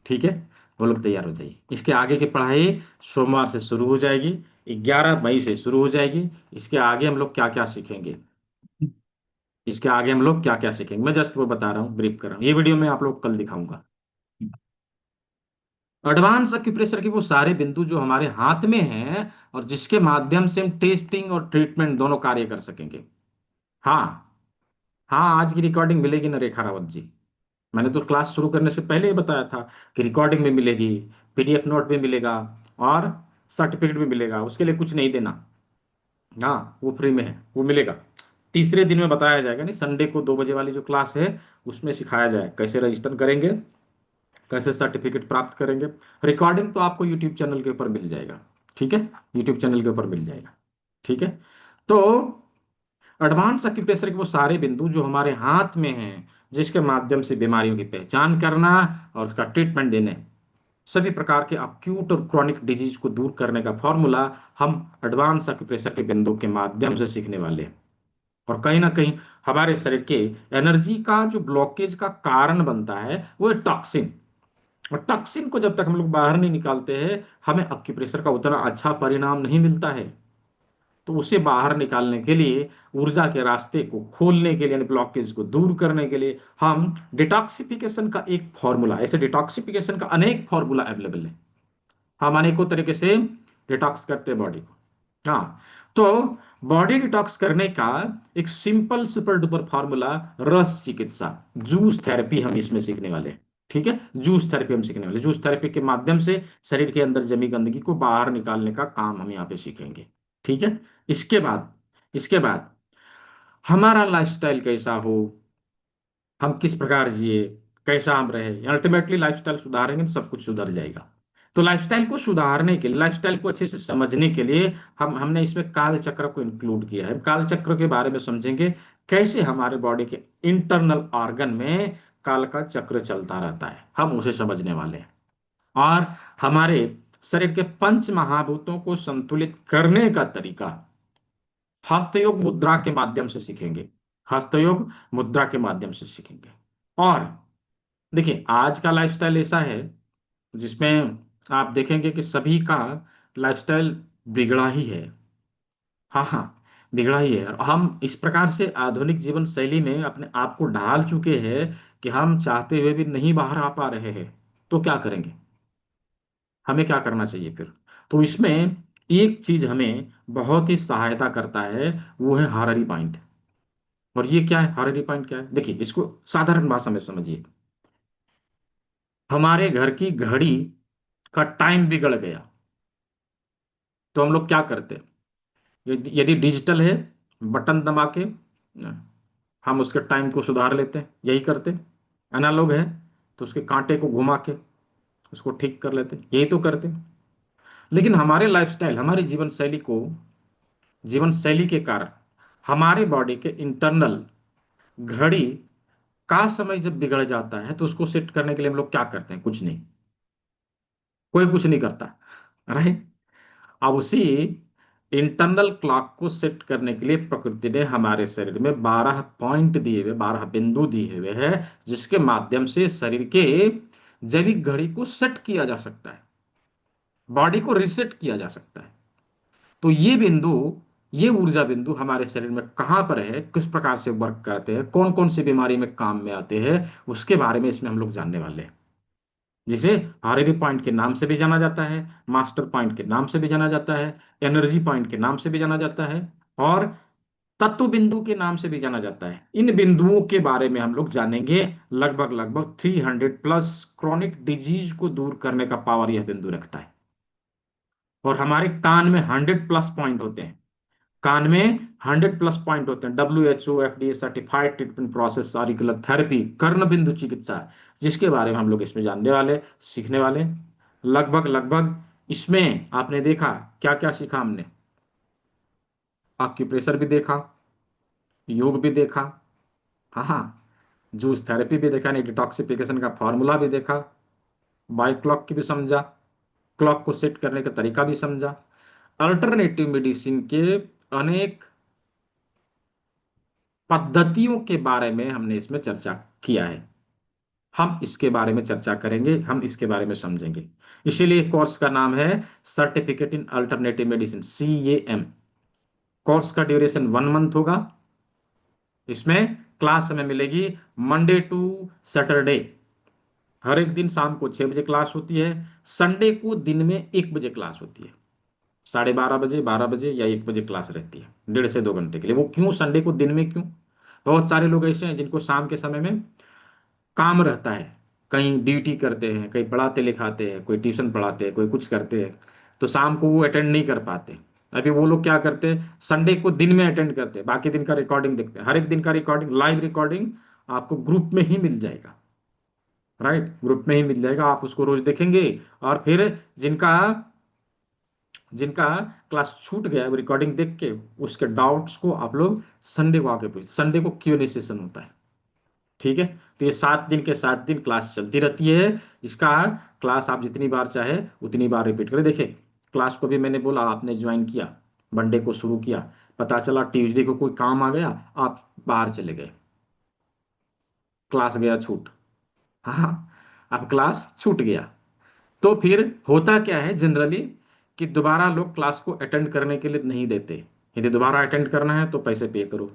ठीक है, वो लोग तैयार हो जाइए। इसके आगे की पढ़ाई सोमवार से शुरू हो जाएगी, 11 मई से शुरू हो जाएगी। इसके आगे हम लोग क्या क्या सीखेंगे, इसके आगे हम लोग क्या क्या सीखेंगे, मैं जस्ट वो बता रहा हूँ, ब्रीफ कर रहा हूँ। ये वीडियो में आप लोग कल दिखाऊंगा। एडवांस एक्यूप्रेशर के वो सारे बिंदु जो हमारे हाथ में हैं, और जिसके माध्यम से हम टेस्टिंग और ट्रीटमेंट दोनों कार्य कर सकेंगे। हाँ, हाँ, आज की रिकॉर्डिंग मिलेगी ना रेखा रावत जी। मैंने तो क्लास शुरू करने से पहले ही बताया था कि रिकॉर्डिंग भी मिलेगी, पीडीएफ नोट भी मिलेगा, और सर्टिफिकेट भी मिलेगा, उसके लिए कुछ नहीं देना। हाँ, वो फ्री में है, वो मिलेगा। तीसरे दिन में बताया जाएगा, नहीं संडे को 2 बजे वाली जो क्लास है उसमें सिखाया जाए कैसे रजिस्टर करेंगे, कैसे सर्टिफिकेट प्राप्त करेंगे। रिकॉर्डिंग तो आपको यूट्यूब चैनल के ऊपर मिल जाएगा। ठीक है, यूट्यूब चैनल के ऊपर मिल जाएगा। ठीक है। तो एडवांस एक्यूप्रेशर के वो सारे बिंदु जो हमारे हाथ में हैं, जिसके माध्यम से बीमारियों की पहचान करना और उसका ट्रीटमेंट देने, सभी प्रकार के अक्यूट और क्रॉनिक डिजीज को दूर करने का फॉर्मूला हम एडवांस एक्यूप्रेशर के बिंदु के माध्यम से सीखने वाले हैं। और कहीं ना कहीं हमारे शरीर के एनर्जी का जो ब्लॉकेज का कारण बनता है वो है टॉक्सिन। और टॉक्सिन को जब तक हम लोग बाहर नहीं निकालते हैं, हमें अक्यूप्रेशर का उतना अच्छा परिणाम नहीं मिलता है। तो उसे बाहर निकालने के लिए, ऊर्जा के रास्ते को खोलने के लिए, यानी ब्लॉकेज को दूर करने के लिए, हम डिटॉक्सिफिकेशन का एक फॉर्मूला, ऐसे डिटॉक्सिफिकेशन का अनेक फॉर्मूला अवेलेबल है। हम अनेकों तरीके से डिटॉक्स करते हैं बॉडी को। हाँ, तो बॉडी डिटॉक्स करने का एक सिंपल सुपर डुपर फॉर्मूला, रस चिकित्सा, जूस थेरेपी हम इसमें सीखने वाले हैं। ठीक है, जूस थेरेपी हम सीखने वाले, जूस थेरेपी के माध्यम से शरीर के अंदर जमी गंदगी को बाहर निकालने का काम हम यहाँ पे सीखेंगे। ठीक है। इसके बाद हमारा लाइफस्टाइल कैसा हो, हम किस प्रकार जिए, कैसा हम रहे, अल्टीमेटली लाइफस्टाइल सुधारेंगे तो सब कुछ सुधर जाएगा। तो लाइफस्टाइल को सुधारने के लिए, लाइफस्टाइल को अच्छे से समझने के लिए हमने इसमें काल चक्र को इंक्लूड किया है। काल चक्र के बारे में समझेंगे, कैसे हमारे बॉडी के इंटरनल ऑर्गन में काल का चक्र चलता रहता है, हम उसे समझने वाले हैं। और हमारे शरीर के पंच महाभूतों को संतुलित करने का तरीका हस्तयोग मुद्रा के माध्यम से सीखेंगे। हस्तयोग मुद्रा के माध्यम से सीखेंगे। और देखिए आज का लाइफस्टाइल ऐसा है जिसमें आप देखेंगे कि सभी का लाइफस्टाइल बिगड़ा ही है। हाँ, हाँ, बिगड़ा ही है, और हम इस प्रकार से आधुनिक जीवन शैली में अपने आप को ढाल चुके हैं कि हम चाहते हुए भी नहीं बाहर आ पा रहे हैं। तो क्या करेंगे, हमें क्या करना चाहिए फिर? तो इसमें एक चीज हमें बहुत ही सहायता करता है, वो है हार्डी पॉइंट। और ये क्या है, हार्डी पॉइंट क्या है, देखिए इसको साधारण भाषा में समझिए। हमारे घर की घड़ी का टाइम बिगड़ गया, तो हम लोग क्या करते, यदि यदि डिजिटल है, बटन दबा के हम उसके टाइम को सुधार लेते हैं, यही करते। एनालॉग है तो उसके कांटे को घुमा के उसको ठीक कर लेते, यही तो करते। लेकिन हमारे लाइफस्टाइल, हमारी जीवन शैली के कारण हमारे बॉडी के इंटरनल घड़ी का समय जब बिगड़ जाता है तो उसको सेट करने के लिए हम लोग क्या करते हैं? कुछ नहीं, कोई कुछ नहीं करता, राइट। अब उसी इंटरनल क्लॉक को सेट करने के लिए प्रकृति ने हमारे शरीर में 12 पॉइंट दिए हुए, 12 बिंदु दिए हुए हैं, जिसके माध्यम से शरीर के जैविक घड़ी को सेट किया जा सकता है, बॉडी को रिसेट किया जा सकता है। तो ये बिंदु, ये ऊर्जा बिंदु हमारे शरीर में कहाँ पर है, किस प्रकार से वर्क करते हैं, कौन कौन सी बीमारी में काम में आते हैं, उसके बारे में इसमें हम लोग जानने वाले हैं। जिसे हारेरी पॉइंट के नाम से भी जाना जाता है, मास्टर पॉइंट के नाम से भी जाना जाता है, एनर्जी पॉइंट के नाम से भी जाना जाता है, और तत्व बिंदु के नाम से भी जाना जाता है। इन बिंदुओं के बारे में हम लोग जानेंगे। लगभग लगभग 300+ क्रॉनिक डिजीज को दूर करने का पावर यह बिंदु रखता है। और हमारे कान में 100+ पॉइंट होते हैं, कान में 100+ पॉइंट होते हैं। WHO FDA certified treatment process auricular therapy, कर्ण बिंदु चिकित्सा, जिसके बारे में हम लोग इसमें जानने वाले, सीखने वाले। लगभग लगभग इसमें आपने देखा क्या क्या सीखा हमने? आक्यूप्रेशर भी देखा, योग भी देखा, हाँ हाँ, जूस थेरेपी भी देखा, नहीं डिटॉक्सिफिकेशन का फॉर्मूला भी देखा, बाय क्लॉक की भी समझा, क्लॉक को सेट करने का तरीका भी समझा। अल्टरनेटिव मेडिसिन के अनेक पद्धतियों के बारे में हमने इसमें चर्चा किया है। हम इसके बारे में चर्चा करेंगे, हम इसके बारे में समझेंगे। इसीलिए कोर्स का नाम है certificate in alternative medicine, CAM। Course का ड्यूरेशन 1 मंथ होगा। इसमें क्लास हमें मिलेगी मंडे टू सैटरडे, हर एक दिन शाम को 6 बजे क्लास होती है। संडे को दिन में 1 बजे क्लास होती है, 12:30 बजे, 12 बजे या 1 बजे क्लास रहती है, 1.5 से 2 घंटे के लिए। वो क्यों संडे को दिन में, क्यों? बहुत सारे लोग ऐसे हैं जिनको शाम के समय में काम रहता है, कहीं ड्यूटी करते हैं, कहीं पढ़ाते लिखाते हैं, कोई ट्यूशन पढ़ाते हैं, कोई कुछ करते हैं, तो शाम को वो अटेंड नहीं कर पाते। अभी वो लोग क्या करते हैं, संडे को दिन में अटेंड करते हैं, बाकी दिन का रिकॉर्डिंग देखते हैं। हर एक दिन का रिकॉर्डिंग, लाइव रिकॉर्डिंग आपको ग्रुप में ही मिल जाएगा, राइट, ग्रुप में ही मिल जाएगा, आप उसको रोज देखेंगे। और फिर जिनका जिनका क्लास छूट गया है, वो रिकॉर्डिंग देख के उसके डाउट्स को आप लोग संडे को आके पूछते, संडे को Q&A सेशन होता है, ठीक है। तो ये 7 दिन के 7 दिन क्लास चलती रहती है। इसका क्लास आप जितनी बार चाहे उतनी बार रिपीट करें। देखिए, क्लास को भी मैंने बोला, आपने ज्वाइन किया, मंडे को शुरू किया, पता चला ट्यूसडे को कोई काम आ गया, आप बाहर चले गए, क्लास गया छूट, हाँ, अब क्लास छूट गया। तो फिर होता क्या है जनरली, कि दोबारा लोग क्लास को अटेंड करने के लिए नहीं देते। यदि दोबारा अटेंड करना है तो पैसे पे करो,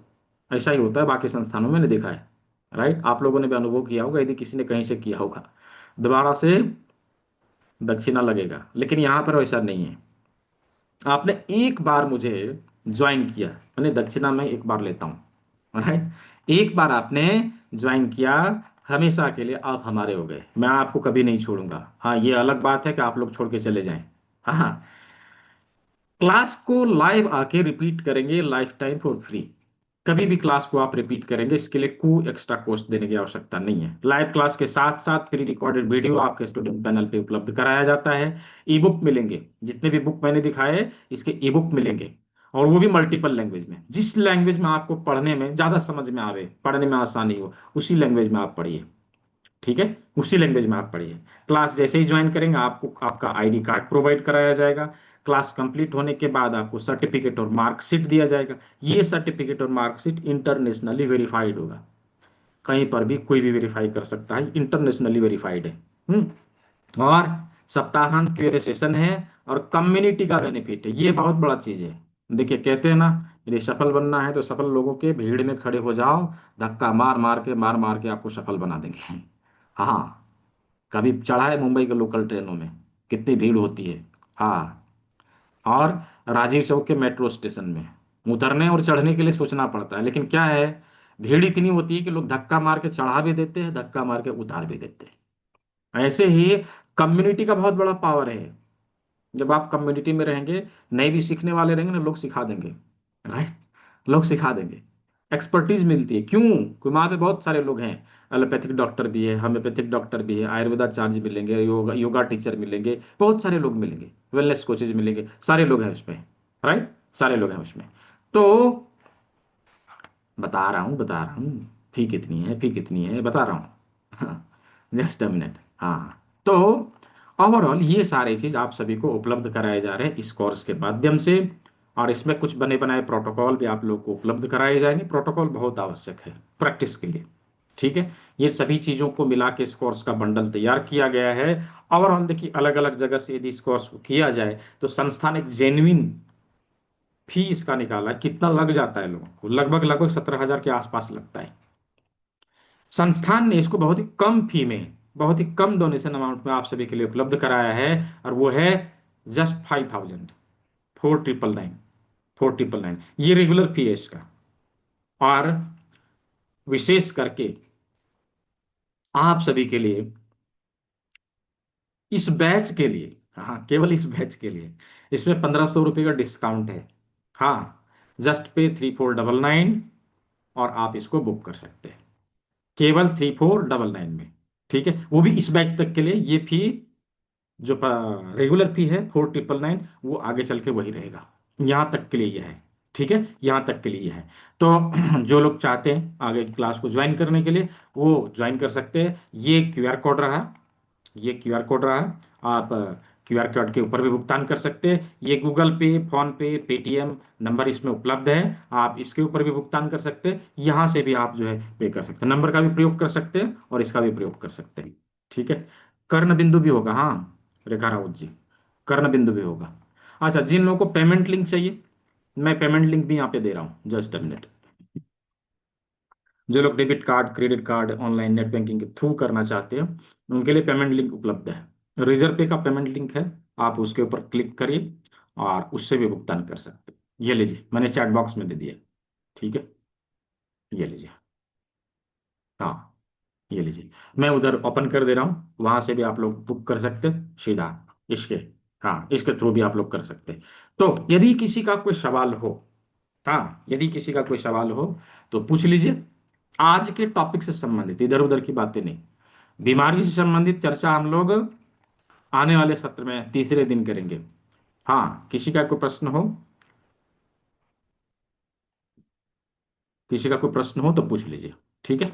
ऐसा ही होता है बाकी संस्थानों में, मैंने देखा है, राइट। आप लोगों ने भी अनुभव किया होगा, यदि किसी ने कहीं से किया होगा, दोबारा से दक्षिणा लगेगा। लेकिन यहाँ पर वैसा नहीं है। आपने एक बार मुझे ज्वाइन किया, मैंने दक्षिणा में एक बार लेता हूँ, राइट। एक बार आपने ज्वाइन किया, हमेशा के लिए आप हमारे हो गए, मैं आपको कभी नहीं छोड़ूंगा। हाँ, ये अलग बात है कि आप लोग छोड़ के चले जाएं। हाँ, क्लास को लाइव आके रिपीट करेंगे, लाइफ टाइम फॉर फ्री। कभी भी क्लास को आप रिपीट करेंगे, इसके लिए कोई एक्स्ट्रा कॉस्ट देने की आवश्यकता नहीं है। लाइव क्लास के साथ साथ फ्री रिकॉर्डेड वीडियो आपके स्टूडेंट पैनल पे उपलब्ध कराया जाता है। ई बुक मिलेंगे, जितने भी बुक मैंने दिखाए इसके ई बुक मिलेंगे, और वो भी मल्टीपल लैंग्वेज में। जिस लैंग्वेज में आपको पढ़ने में ज्यादा समझ में आवे, पढ़ने में आसानी हो, उसी लैंग्वेज में आप पढ़िए, ठीक है, उसी लैंग्वेज में आप पढ़िए। क्लास जैसे ही ज्वाइन करेंगे, आपको आपका ID कार्ड प्रोवाइड कराया जाएगा। क्लास कंप्लीट होने के बाद आपको सर्टिफिकेट और मार्कशीट दिया जाएगा। ये सर्टिफिकेट और मार्कशीट इंटरनेशनली वेरीफाइड होगा, कहीं पर भी कोई भी वेरीफाई कर सकता है, इंटरनेशनली वेरीफाइड है। और सप्ताहांत क्यूए सेशन है, और कम्युनिटी का बेनिफिट है, ये बहुत बड़ा चीज है। देखिए, कहते हैं ना, यदि सफल बनना है तो सफल लोगों के भीड़ में खड़े हो जाओ, धक्का मार मार के आपको सफल बना देंगे। हाँ, कभी चढ़ा है मुंबई के लोकल ट्रेनों में, कितनी भीड़ होती है। हाँ, और राजीव चौक के मेट्रो स्टेशन में उतरने और चढ़ने के लिए सोचना पड़ता है, लेकिन क्या है, भीड़ इतनी होती है कि लोग धक्का मार के चढ़ा भी देते हैं, धक्का मार के उतार भी देते हैं। ऐसे ही कम्युनिटी का बहुत बड़ा पावर है। जब आप कम्युनिटी में रहेंगे, नए भी सीखने वाले रहेंगे ना, लोग सिखा देंगे। राइट, लोग सिखा देंगे। एक्सपर्टीज मिलती है, क्यों? क्योंकि वहाँ पे बहुत सारे लोग हैं। एलोपैथिक डॉक्टर भी है, होम्योपैथिक डॉक्टर भी है, आयुर्वेदाचार्य मिलेंगे, योगा योगा टीचर मिलेंगे, बहुत सारे लोग मिलेंगे, वेलनेस कोचेज मिलेंगे, सारे लोग हैं उसमें। राइट, सारे लोग हैं उसमें। तो बता रहा हूँ, फी कितनी है, फी कितनी है, बता रहा हूँ। Just a minute. हाँ, तो ओवरऑल ये सारी चीज आप सभी को उपलब्ध कराए जा रहे हैं इस कोर्स के माध्यम से। और इसमें कुछ बने बनाए प्रोटोकॉल भी आप लोग को उपलब्ध कराए जाएंगे। प्रोटोकॉल बहुत आवश्यक है प्रैक्टिस के लिए। ठीक है, ये सभी चीजों को मिला के इस कोर्स का बंडल तैयार किया गया है। ओवरऑल देखिए, अलग अलग जगह से यदि इस कोर्स को किया जाए तो संस्थान एक जेन्युइन फी इसका निकाला है। कितना लग जाता है लोगों को? लगभग लगभग 17,000 के आसपास लगता है। संस्थान ने इसको बहुत ही कम फी में, बहुत ही कम डोनेशन अमाउंट में आप सभी के लिए उपलब्ध कराया है। और वो है जस्ट 5,000, 4,999, 4,999, ये रेगुलर फी है इसका। और विशेष करके आप सभी के लिए, इस बैच के लिए, हाँ केवल इस बैच के लिए, इसमें 1,500 रुपये का डिस्काउंट है। हाँ, जस्ट पे 3,499 और आप इसको बुक कर सकते हैं केवल 3,499 में। ठीक है, वो भी इस बैच तक के लिए। ये फी जो रेगुलर फी है 4,999, वो आगे चल के वही रहेगा। यहाँ तक के लिए यह है। ठीक है, यहाँ तक के लिए यह है। तो जो लोग चाहते हैं आगे की क्लास को ज्वाइन करने के लिए, वो ज्वाइन कर सकते हैं। ये क्यूआर कोड रहा, ये क्यूआर कोड रहा। आप क्यूआर कोड के ऊपर भी भुगतान कर सकते हैं। ये गूगल पे, फोन पे, पेटीएम नंबर इसमें उपलब्ध है। आप इसके ऊपर भी भुगतान कर सकते हैं। यहाँ से भी आप जो है पे कर सकते हैं, नंबर का भी प्रयोग कर सकते हैं और इसका भी प्रयोग कर सकते हैं। ठीक है, कर्ण बिंदु भी होगा, हाँ रेखा राउत जी, कर्ण बिंदु भी होगा। अच्छा, जिन लोगों को पेमेंट लिंक चाहिए, मैं पेमेंट लिंक भी यहाँ पे दे रहा हूँ, जस्ट अ मिनट। जो लोग debit card, credit card, online net banking के थ्रू करना चाहते हैं, उनके लिए पेमेंट लिंक उपलब्ध है। रिजर्व पे का पेमेंट लिंक है, आप उसके ऊपर क्लिक करिए और उससे भी भुगतान कर सकते हैं। ये लीजिए, मैंने चैट बॉक्स में दे दिया। ठीक है, ये लीजिए। हाँ, ये लीजिए, मैं उधर ओपन कर दे रहा हूँ, वहां से भी आप लोग बुक कर सकते हैं सीधा इसके। हाँ, इसके थ्रू भी आप लोग कर सकते हैं। तो यदि किसी का कोई सवाल हो, हाँ यदि किसी का कोई सवाल हो तो पूछ लीजिए। आज के टॉपिक से संबंधित, इधर उधर की बातें नहीं, बीमारी से संबंधित चर्चा हम लोग आने वाले सत्र में तीसरे दिन करेंगे। हाँ, किसी का कोई प्रश्न हो, किसी का कोई प्रश्न हो तो पूछ लीजिए। ठीक है,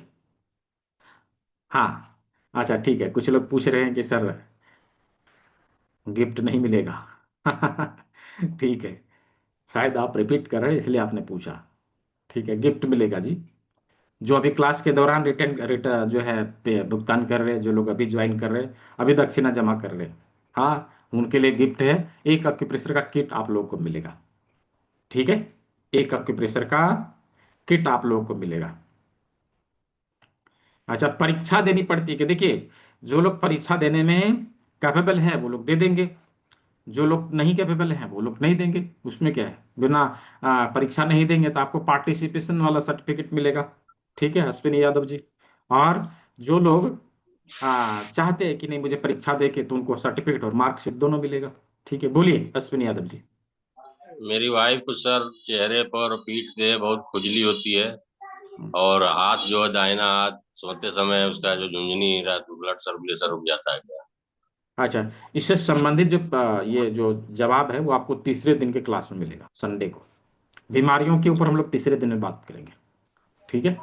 हाँ। अच्छा ठीक है, कुछ लोग पूछ रहे हैं कि सर गिफ्ट नहीं मिलेगा। ठीक है, शायद आप रिपीट कर रहे हैं इसलिए आपने पूछा। ठीक है, गिफ्ट मिलेगा जी। जो अभी क्लास के दौरान रिटर्न रिटर्न जो है भुगतान कर रहे हैं, जो लोग अभी ज्वाइन कर रहे हैं, अभी दक्षिणा जमा कर रहे हैं, हाँ उनके लिए गिफ्ट है। एक अक्यूप्रेशर का किट आप लोगों को मिलेगा। ठीक है, एक अक्यूप्रेशर का किट आप लोगों को मिलेगा। अच्छा, परीक्षा देनी पड़ती है कि देखिए, जो लोग परीक्षा देने में कैपेबल है वो लोग दे देंगे, जो लोग नहीं कैपेबल हैं वो लोग नहीं देंगे। उसमें क्या है, बिना परीक्षा नहीं देंगे तो आपको पार्टिसिपेशन वाला सर्टिफिकेट मिलेगा। ठीक है अश्विनी यादव जी। और जो लोग चाहते हैं कि नहीं मुझे परीक्षा दे के, तो उनको सर्टिफिकेट और मार्कशीट दोनों मिलेगा। ठीक है, बोलिए अश्विनी यादव जी। मेरी वाइफ को सर चेहरे पर और पीठ से बहुत खुजली होती है। और हाथ जो है दाहिना हाथ सोते समय उसका जो झुंझुनी ब्लड सर्कुलेशन रुक जाता है क्या? अच्छा, इससे संबंधित जो ये जो जवाब है वो आपको तीसरे दिन के क्लास में मिलेगा, संडे को। बीमारियों के ऊपर हम लोग तीसरे दिन में बात करेंगे। ठीक है,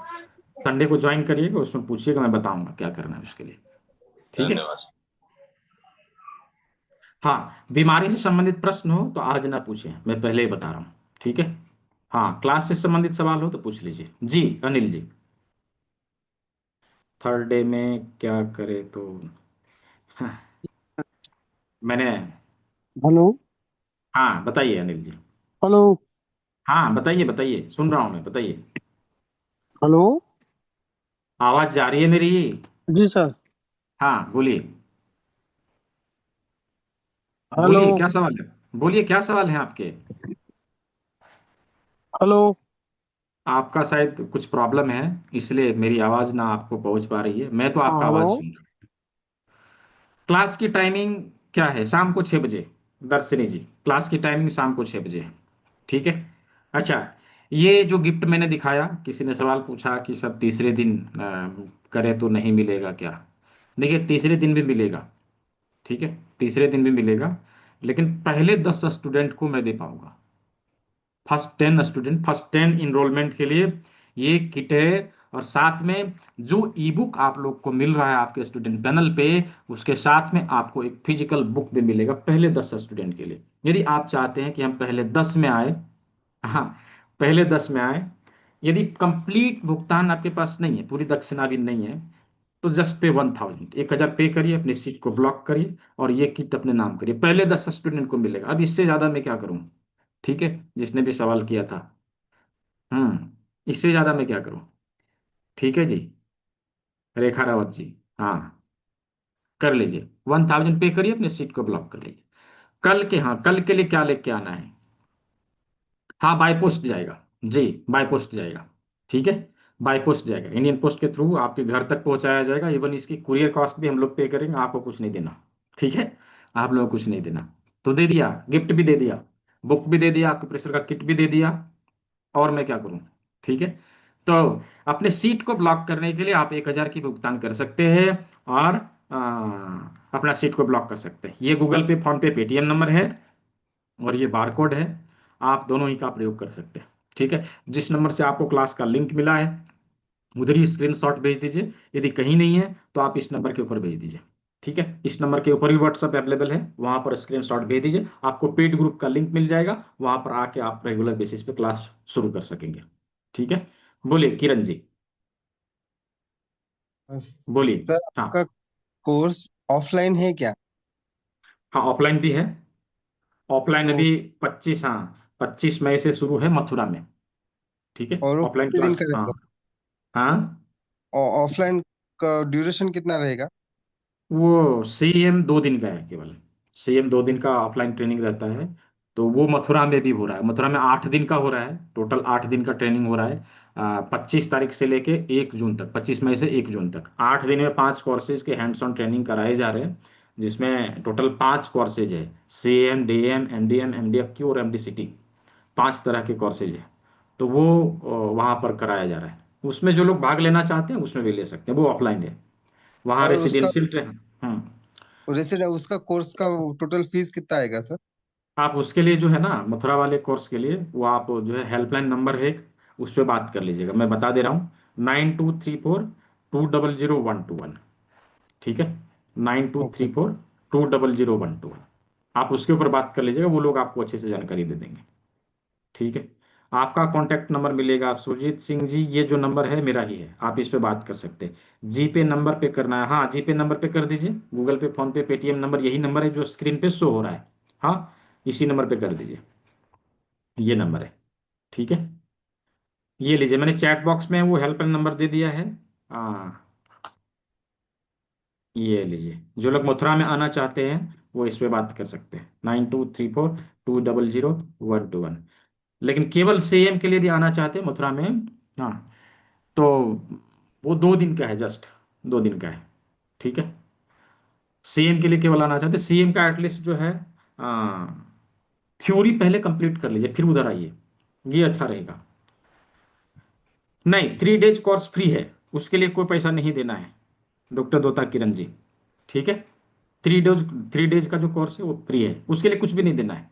संडे को ज्वाइन करिएगा, उसमें पूछिएगा, मैं बताऊंगा क्या करना है उसके लिए। ठीक है, धन्यवाद। हाँ बीमारी से संबंधित प्रश्न हो तो आज ना पूछें, मैं पहले ही बता रहा हूँ। ठीक है, हाँ क्लास से संबंधित सवाल हो तो पूछ लीजिए जी। अनिल जी, थर्ड डे में क्या करे तो, हाँ, मैंने, हेलो। हाँ बताइए अनिल जी। हेलो। हाँ बताइए बताइए, सुन रहा हूँ मैं, बताइए। हेलो। आवाज जा रही है मेरी? जी सर। हाँ बोलिए, हेलो। बोलिए क्या सवाल है, बोलिए क्या सवाल है आपके। हेलो। आपका शायद कुछ प्रॉब्लम है, इसलिए मेरी आवाज ना आपको पहुंच पा रही है, मैं तो हाँ आपका हेलो। आवाज सुन रहा हूँ। क्लास की टाइमिंग क्या है? शाम को 6 बजे। दर्शनी जी, क्लास की टाइमिंग शाम को 6 बजे है। ठीक है। अच्छा, ये जो गिफ्ट मैंने दिखाया, किसी ने सवाल पूछा कि सर तीसरे दिन करे तो नहीं मिलेगा क्या? देखिए, तीसरे दिन भी मिलेगा। ठीक है, तीसरे दिन भी मिलेगा, लेकिन पहले 10 स्टूडेंट को मैं दे पाऊंगा। फर्स्ट 10 इनरोलमेंट के लिए ये किट है। और साथ में जो ई बुक आप लोग को मिल रहा है आपके स्टूडेंट पैनल पे, उसके साथ में आपको एक फिजिकल बुक भी मिलेगा पहले 10 स्टूडेंट के लिए। यदि आप चाहते हैं कि हम पहले 10 में आए, हाँ, पहले 10 में आए, यदि कंप्लीट भुगतान आपके पास नहीं है, पूरी दक्षिणा भी नहीं है, तो जस्ट पे 1000, 1000 पे करिए, अपनी सीट को ब्लॉक करिए और ये किट अपने नाम करिए। पहले 10 स्टूडेंट को मिलेगा। अब इससे ज्यादा मैं क्या करूं? ठीक है, जिसने भी सवाल किया था। इससे ज्यादा मैं क्या करूं? ठीक है जी, रेखा रावत जी। हाँ, कर लीजिए, 1000 पे करिए, अपने सीट को ब्लॉक कर लीजिए। कल के, हाँ, कल के लिए क्या लेके आना है? हाँ, बाय पोस्ट जाएगा जी, बाय पोस्ट जाएगा। ठीक है, बाय पोस्ट जाएगा, इंडियन पोस्ट के थ्रू आपके घर तक पहुंचाया जाएगा। इवन इसकी कुरियर कॉस्ट भी हम लोग पे करेंगे, आपको कुछ नहीं देना। ठीक है, आप लोगों को कुछ नहीं देना। तो दे दिया, गिफ्ट भी दे दिया, बुक भी दे दिया, आपके प्रेशर का किट भी दे दिया, और मैं क्या करूं? ठीक है। तो अपने सीट को ब्लॉक करने के लिए आप 1000 की भुगतान कर सकते हैं, और अपना सीट को ब्लॉक कर सकते हैं। ये गूगल पे, फोन पे, पेटीएम नंबर है, और ये बार कोड है। आप दोनों ही का प्रयोग कर सकते हैं। ठीक है, जिस नंबर से आपको क्लास का लिंक मिला है उधर ही स्क्रीनशॉट भेज दीजिए। यदि कहीं नहीं है तो आप इस नंबर के ऊपर भेज दीजिए। ठीक है, इस नंबर के ऊपर भी व्हाट्सअप अवेलेबल है, वहां पर स्क्रीनशॉट भेज दीजिए, आपको पेड ग्रुप का लिंक मिल जाएगा, वहां पर आके आप रेगुलर बेसिस पे क्लास शुरू कर सकेंगे। ठीक है, बोलिए किरण जी, बोलिए। सर हाँ, आपका कोर्स ऑफलाइन है क्या? हाँ, ऑफलाइन भी है। ऑफलाइन तो अभी 25, हाँ, 25 मई से शुरू है मथुरा में। ठीक है, और वो ऑफलाइन कितने दिन क्लास, का हाँ। रहेगा? हाँ, और ऑफलाइन का ड्यूरेशन कितना रहेगा? वो CM 2 दिन का है केवल। CM 2 दिन का ऑफलाइन ट्रेनिंग रहता है। तो वो मथुरा में भी हो रहा है, मथुरा में 8 दिन का हो रहा है, टोटल 8 दिन का ट्रेनिंग हो रहा है। 25 तारीख से लेके 1 जून तक, 25 मई से 1 जून तक, 8 दिन में 5 कोर्सेज के हैंड्स ऑन ट्रेनिंग कराए जा रहे हैं, जिसमें टोटल 5 कोर्सेज है। CM, DM, MDM, MDFQ और MDCT, 5 तरह के कोर्सेज है। तो वो वहाँ पर कराया जा रहा है। उसमें जो लोग भाग लेना चाहते हैं उसमें भी ले सकते हैं, वो ऑफलाइन है। वहाँ और उसका रेसिडेंशियल ट्रेन। हम्म। उसका कोर्स का टोटल फीस कितना आएगा सर? आप उसके लिए जो है ना, मथुरा वाले कोर्स के लिए, वो आप जो है हेल्पलाइन नंबर है एक, उस पर बात कर लीजिएगा, मैं बता दे रहा हूँ। 9234 200 121। ठीक है, nine two okay. Three four two double zero one two आप उसके ऊपर बात कर लीजिएगा, वो लोग आपको अच्छे से जानकारी दे देंगे। ठीक है, आपका कॉन्टैक्ट नंबर मिलेगा सुजीत सिंह जी, ये जो नंबर है मेरा ही है, आप इस पे बात कर सकते हैं। जीपे नंबर पे करना है, हाँ, जीपे नंबर पे कर दीजिए। गूगल पे, फोन पे, पेटीएम नंबर, यही नंबर है जो स्क्रीन पे शो हो रहा है। हाँ, इसी नंबर पे कर दीजिए, ये नंबर है। ठीक है, ये लीजिए, मैंने चैट बॉक्स में वो हेल्पलाइन नंबर दे दिया है। हाँ, ये लीजिए, जो लोग मथुरा में आना चाहते हैं वो इस पे बात कर सकते हैं, 9234 200 121। लेकिन केवल CM के लिए यदि आना चाहते हैं मथुरा में, हाँ, तो वो 2 दिन का है, जस्ट 2 दिन का है। ठीक है, CM के लिए केवल आना चाहते हैं, CM का एटलीस्ट जो है थ्योरी पहले कंप्लीट कर लीजिए, फिर उधर आइए, ये अच्छा रहेगा। नहीं, 3 डेज कोर्स फ्री है, उसके लिए कोई पैसा नहीं देना है, डॉक्टर दोता किरण जी। ठीक है, 3 डेज, 3 डेज का जो कोर्स है वो फ्री है, उसके लिए कुछ भी नहीं देना है।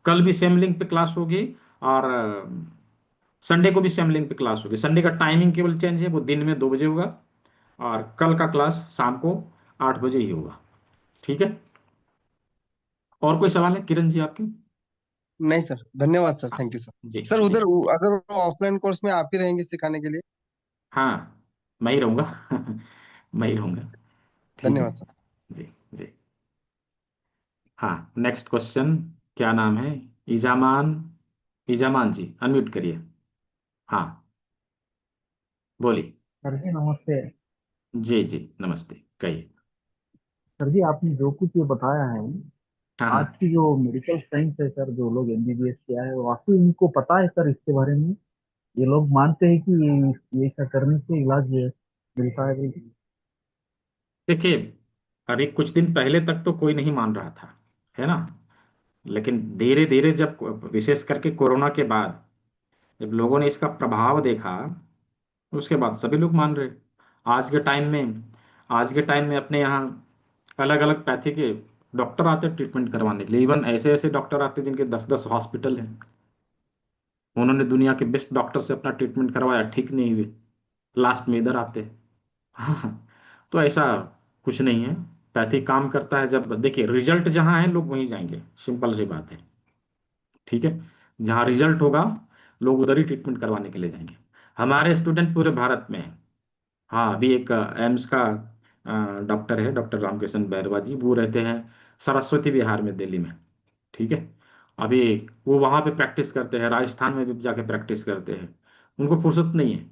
कल भी सेम लिंक पे क्लास होगी, और संडे को भी सेम लिंक पे क्लास होगी। संडे का टाइमिंग केवल चेंज है, वो दिन में 2 बजे होगा, और कल का क्लास शाम को 8 बजे ही होगा। ठीक है, और कोई सवाल है किरण जी आपके? नहीं सर, धन्यवाद सर, हाँ थैंक यू सर। जी, सर जी, उधर अगर वो ऑफलाइन कोर्स में आप ही रहेंगे सिखाने के लिए? हाँ, मैं ही रहूँगा। मैं ही रहूँगा। ठीक है धन्यवाद सर। जी, जी। हाँ, नेक्स्ट क्वेश्चन, क्या नाम है? इजामान, इजामान जी अनम्यूट करिए। हाँ, बोलिए। सर जी नमस्ते। जी, जी, नमस्ते, कहिए। सर जी आपने जो कुछ ये बताया है, हाँ, आज हाँ, की जो मेडिकल साइंस है सर, जो लोग एमबीबीएस किया है वाकई उनको पता है सर इसके बारे में? ये लोग मानते हैं कि ये ऐसा करने से इलाज मिलता है भाई? देखिए, अभी कुछ दिन पहले तक तो कोई नहीं मान रहा था, है ना? लेकिन धीरे धीरे जब विशेष करके कोरोना के बाद जब लोगों ने इसका प्रभाव देखा, उसके बाद सभी लोग मान रहे। आज के टाइम में आज के टाइम में अपने यहाँ अलग अलग पैथी के डॉक्टर आते हैं ट्रीटमेंट करवाने के लिए। इवन ऐसे ऐसे डॉक्टर आते हैं जिनके 10-10 हॉस्पिटल हैं। उन्होंने दुनिया के बेस्ट डॉक्टर से अपना ट्रीटमेंट करवाया, ठीक नहीं हुए, लास्ट में इधर आते हैं। हाँ, तो ऐसा कुछ नहीं है। पैथी काम करता है। जब देखिए रिजल्ट जहाँ है लोग वहीं जाएंगे, सिंपल सी बात है। ठीक है, जहाँ रिजल्ट होगा लोग उधर ही ट्रीटमेंट करवाने के लिए जाएंगे। हमारे स्टूडेंट पूरे भारत में हैं। हाँ, अभी एक एम्स का डॉक्टर है, डॉक्टर रामकिशन बैरवा जी, वो रहते हैं सरस्वती विहार में, दिल्ली में। ठीक है, अभी वो वहाँ पे प्रैक्टिस करते हैं, राजस्थान में भी जाके प्रैक्टिस करते हैं। उनको फुर्सत नहीं है,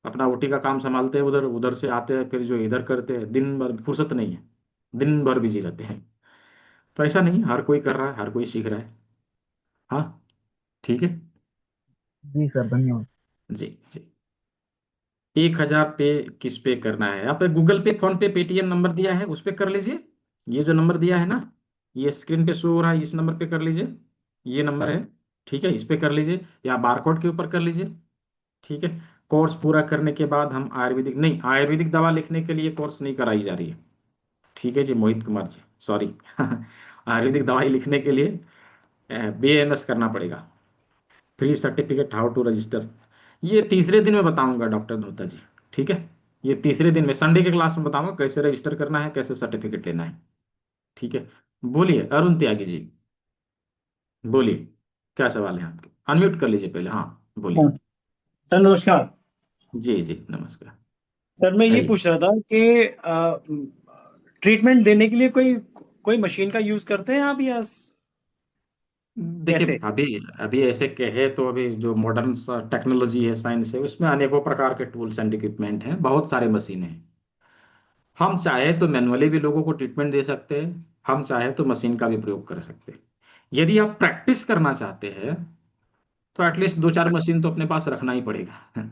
अपना ओटी का काम संभालते हैं, उधर उधर से आते हैं, फिर जो इधर करते हैं, दिन भर फुर्सत नहीं है, दिन भर बिजी रहते हैं। तो ऐसा नहीं, हर कोई कर रहा है, हर कोई सीख रहा है। हाँ, ठीक है। जी सर, धन्यवाद। जी जी। 1,000 पे किस पे करना है? आप गूगल पे, फोन पे, पेटीएम नंबर दिया है उस पे कर लीजिए। ये जो नंबर दिया है ना, ये स्क्रीन पे शो हो रहा है, इस नंबर पे कर लीजिए। ये नंबर है, ठीक है, इस पे कर लीजिए, या बारकोड के ऊपर कर लीजिए। ठीक है। कोर्स पूरा करने के बाद हम आयुर्वेदिक नहीं, आयुर्वेदिक दवा लिखने के लिए कोर्स नहीं कराई जा रही है। ठीक है जी, मोहित कुमार जी, सॉरी। आयुर्वेदिक दवाई लिखने के लिए बीएमएस करना पड़ेगा, free certificate how to register. ये तीसरे दिन में बताऊंगा डॉक्टर धोता जी। ठीक है, ये तीसरे दिन में संडे के क्लास में बताऊंगा कैसे रजिस्टर करना है, कैसे सर्टिफिकेट लेना है। ठीक है। बोलिए अरुण त्यागी जी, बोलिए, क्या सवाल है आपके? अनम्यूट कर लीजिए पहले, हाँ बोलिए। हाँ, सर नमस्कार। जी जी नमस्कार। सर मैं ये आइए। पूछ रहा था कि ट्रीटमेंट देने के लिए कोई कोई मशीन का यूज करते हैं आप या देखिए कैसे? अभी अभी ऐसे कहे तो अभी जो मॉडर्न टेक्नोलॉजी है, साइंस है, उसमें अनेकों प्रकार के टूल्स एंड इक्विपमेंट हैं, बहुत सारे मशीनें हैं। हम चाहे तो मैनुअली भी लोगों को ट्रीटमेंट दे सकते हैं, हम चाहे तो मशीन का भी प्रयोग कर सकते हैं। यदि आप प्रैक्टिस करना चाहते हैं तो एटलीस्ट 2-4 मशीन तो अपने पास रखना ही पड़ेगा।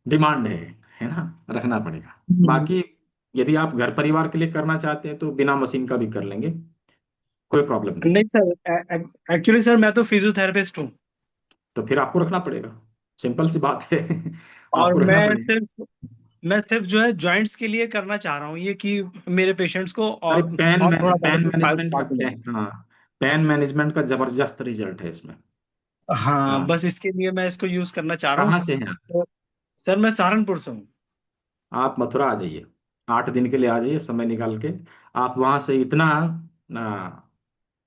डिमांड है ना, रखना पड़ेगा। हम्म। बाकी यदि आप घर परिवार के लिए करना चाहते हैं तो बिना मशीन का भी कर लेंगे, कोई प्रॉब्लम नहीं है। नहीं सर, एक्चुअली सर मैं तो फिजियोथेरेपिस्ट हूँ। तो फिर आपको रखना पड़ेगा, सिंपल सी बात है। और आपको रखना पड़ेगा। मैं सिर्फ जो है जॉइंट्स के लिए करना चाह रहा हूँ ये कि मेरे पेशेंट्स को अरे और थोड़ा पेन बेनिफिट मैनेजमेंट का, फायदा मिले। हाँ, पेन मैनेजमेंट का जबरदस्त रिजल्ट है इसमें। हाँ, हाँ, बस इसके लिए मैं इसको यूज करना चाह रहा हूँ। कहाँ से हैं आप? तो सर मैं सहारनपुर से हूँ। आप मथुरा आ जाइए, 8 दिन के लिए आ जाइए समय निकाल के। आप वहां से इतना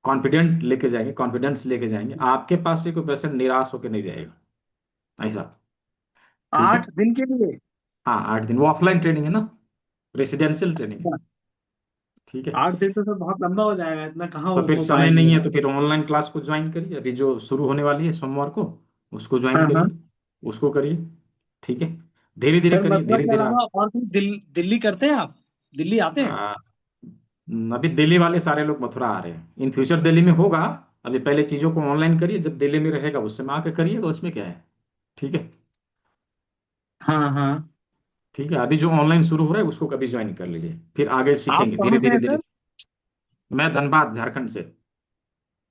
कॉन्फिडेंस लेके जाएंगे, आपके पास से कोई पेशेंट निराश होकर नहीं जाएगा, ऐसा। ठीक है। 8 दिन के लिए? हाँ, 8 दिन, वो ऑफलाइन ट्रेनिंग है ना, रेसिडेंशियल ट्रेनिंग है। ठीक है। 8 दिन तो सर बहुत लंबा हो जाएगा, इतना कहाँ तो फिर हो समय नहीं है पाएगा। तो फिर ऑनलाइन क्लास को ज्वाइन करिए, अभी जो शुरू होने वाली है सोमवार को, उसको ज्वाइन हाँ हाँ। करिए, उसको करिए। ठीक है, धीरे धीरे सर करिए, मथुरा धीरे के धीरे अलावा और कोई दिल्ली करते हैं आप? दिल्ली आते हैं? आ, अभी दिल्ली वाले सारे लोग मथुरा आ रहे हैं, इन फ्यूचर दिल्ली में होगा। अभी पहले चीजों को ऑनलाइन करिए, जब दिल्ली में रहेगा उस समय आके करिएगा, उसमें क्या है। ठीक है। हाँ हाँ। ठीक है, अभी जो ऑनलाइन शुरू हो रहा है उसको कभी ज्वाइन कर लीजिए, फिर आगे आप सीखेंगे धीरे कहाँ से धीरे हैं धीरे। सर? मैं धनबाद, झारखंड से।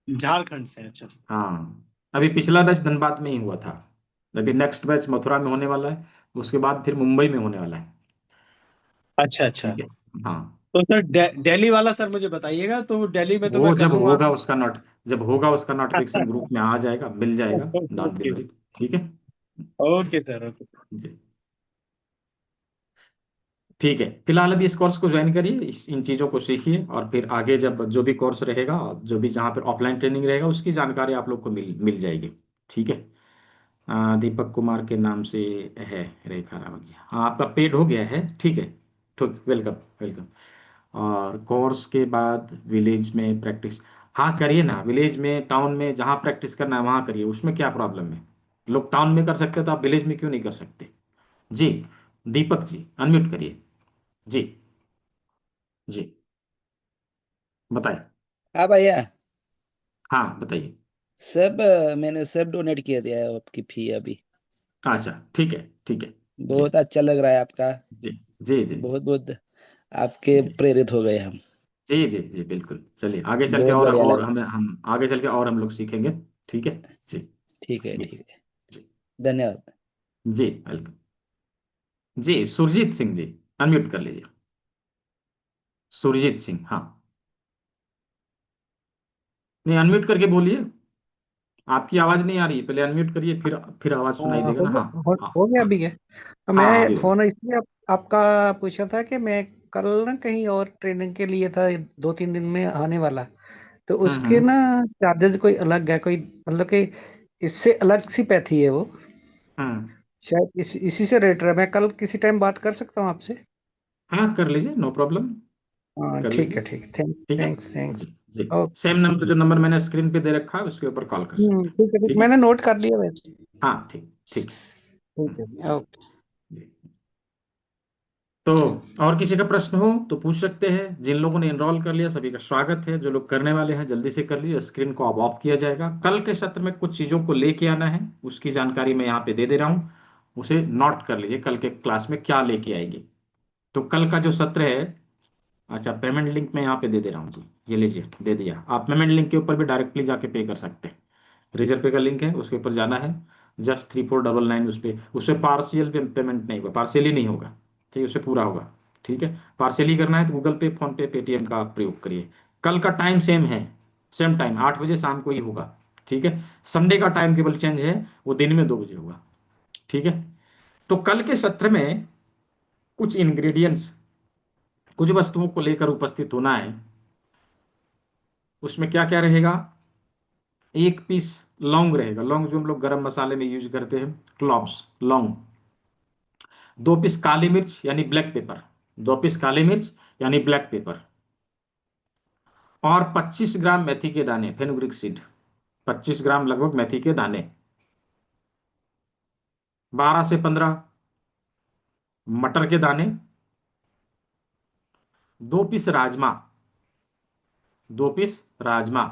झारखंड से, अच्छा। हाँ, अभी पिछला बैच धनबाद में ही हुआ था, अभी नेक्स्ट बैच मथुरा में होने वाला है, उसके बाद फिर मुंबई में होने वाला है। अच्छा अच्छा। ठीक है। हाँ, तो सर दिल्ली वाला सर मुझे बताइएगा, तो दिल्ली में तो वो मैं कर जब लूंगा। होगा उसका नोट जब होगा उसका नोटिफिकेशन ग्रुप में आ जाएगा, मिल जाएगा, डोंट बी ओके। वरी। ठीक है ओके सर, ओके। जी। ठीक है, फिलहाल अभी इस कोर्स को ज्वाइन करिए, इन चीज़ों को सीखिए, और फिर आगे जब जो भी कोर्स रहेगा, जो भी जहाँ पर ऑफलाइन ट्रेनिंग रहेगा, उसकी जानकारी आप लोग को मिल मिल जाएगी। ठीक है। दीपक कुमार के नाम से है, रेखा रावत जी, हाँ आपका पेड हो गया है। ठीक है, ठीक, वेलकम वेलकम। और कोर्स के बाद विलेज में प्रैक्टिस, हाँ करिए ना, विलेज में, टाउन में, जहाँ प्रैक्टिस करना है वहाँ करिए, उसमें क्या प्रॉब्लम है। लोग टाउन में कर सकते हैं तो आप विलेज में क्यों नहीं कर सकते? जी, दीपक जी अनम्यूट करिए। जी जी, बताइए। हाँ भैया। हाँ बताइए। सब मैंने सब डोनेट किया दिया है आपकी फी अभी। अच्छा, ठीक है ठीक है। जी बहुत अच्छा लग रहा है आपका। जी जी जी जी बहुत बहुत आपके जी। प्रेरित हो गए हम। जी जी जी बिल्कुल। चलिए आगे चल के बहुत बढ़िया और लगा। हम आगे चल के और हम लोग सीखेंगे। ठीक है। जी ठीक है, जी ठीक है। जी धन्यवाद। जी वेलकम। जी सुरजीत सिंह जी, अनम्यूट कर लीजिए। सुरजीत सिंह, हाँ। नहीं, अनम्यूट करके बोलिए। आपकी आवाज नहीं आ रही है, पहले अनम्यूट करिए, फिर आवाज सुनाई देगा हो ना। हाँ गया हाँ हो गया हाँ। अभी है। हाँ मैं अभी हो गया। फोन इसलिए आपका पूछा था कि मैं कल ना कहीं और ट्रेनिंग के लिए था, 2-3 दिन में आने वाला। तो उसके हम्म। ना चार्जेस कोई अलग है, कोई मतलब कि इससे अलग सी पैथी है वो। हम्म। शायद इसी से रेट रहा। मैं कल किसी टाइम बात कर सकता हूँ आपसे? हाँ कर लीजिए, नो प्रॉब्लम। हाँ कर ठीक लीजिए। है, ठीक है। ठीक है। Thanks thanks. जी जी। ओके। सेम नंबर, जो नंबर मैंने स्क्रीन पे दे रखा है उसके ऊपर कॉल कर सकते हैं। ठीक है, ठीक, ठीक है। मैंने नोट कर लिया वैसे। हाँ ठीक ठीक है। ठीक है, चलिए। ओके। जी। तो और किसी का प्रश्न हो तो पूछ सकते हैं। जिन लोगों ने एनरोल कर लिया सभी का स्वागत है। जो लोग करने वाले हैं जल्दी से कर लीजिए, स्क्रीन को अब ऑफ किया जाएगा। कल के सत्र में कुछ चीज़ों को लेके आना है, उसकी जानकारी मैं यहाँ पे दे दे रहा हूँ। उसे नोट कर लीजिए, कल के क्लास में क्या लेके आएंगे। तो कल का जो सत्र है, अच्छा पेमेंट लिंक मैं यहाँ पे दे दे रहा हूँ जी। ये लीजिए, दे दिया। आप पेमेंट लिंक के ऊपर भी डायरेक्टली जाके पे कर सकते हैं। रेजर पे का लिंक है, उसके ऊपर जाना है। जस्ट 3499 उस पर पार्शियल पेमेंट नहीं होगा, पार्शियली नहीं होगा। ठीक है, उससे पूरा होगा। ठीक है। पार्शियली करना है तो गूगल पे, फोन पे, पेटीएम का आप प्रयोग करिए। कल का टाइम सेम है, सेम टाइम 8 बजे शाम को ही होगा। ठीक है। संडे का टाइम केवल चेंज है, वो दिन में 2 बजे होगा। ठीक है। तो कल के सत्र में कुछ इंग्रेडिएंट्स, कुछ वस्तुओं को लेकर उपस्थित होना है। उसमें क्या क्या रहेगा? एक पीस लौंग रहेगा, लौंग जो हम लोग गरम मसाले में यूज करते हैं, क्लॉव्स, लौंग। 2 पीस काली मिर्च यानी ब्लैक पेपर, 2 पीस काली मिर्च यानी ब्लैक पेपर। और 25 ग्राम मेथी के दाने, फेनुग्रीक सीड, 25 ग्राम लगभग मेथी के दाने। 12 से 15 मटर के दाने। 2 पीस राजमा, 2 पीस राजमा।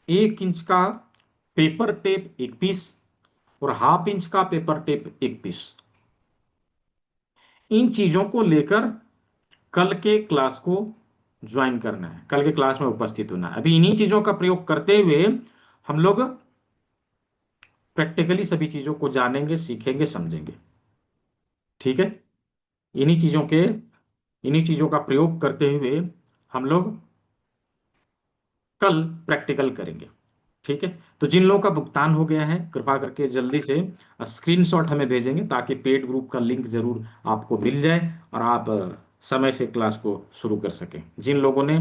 1 इंच का पेपर टेप 1 पीस, और हाफ इंच का पेपर टेप 1 पीस। इन चीजों को लेकर कल के क्लास को ज्वाइन करना है, कल के क्लास में उपस्थित होना है। अभी इन्हीं चीजों का प्रयोग करते हुए हम लोग प्रैक्टिकली सभी चीजों को जानेंगे, सीखेंगे, समझेंगे। ठीक है। इन्हीं चीजों के इन्हीं चीजों का प्रयोग करते हुए हम लोग कल प्रैक्टिकल करेंगे। ठीक है। तो जिन लोगों का भुगतान हो गया है कृपा करके जल्दी से स्क्रीनशॉट हमें भेजेंगे, ताकि पेड ग्रुप का लिंक जरूर आपको मिल जाए और आप समय से क्लास को शुरू कर सकें। जिन लोगों ने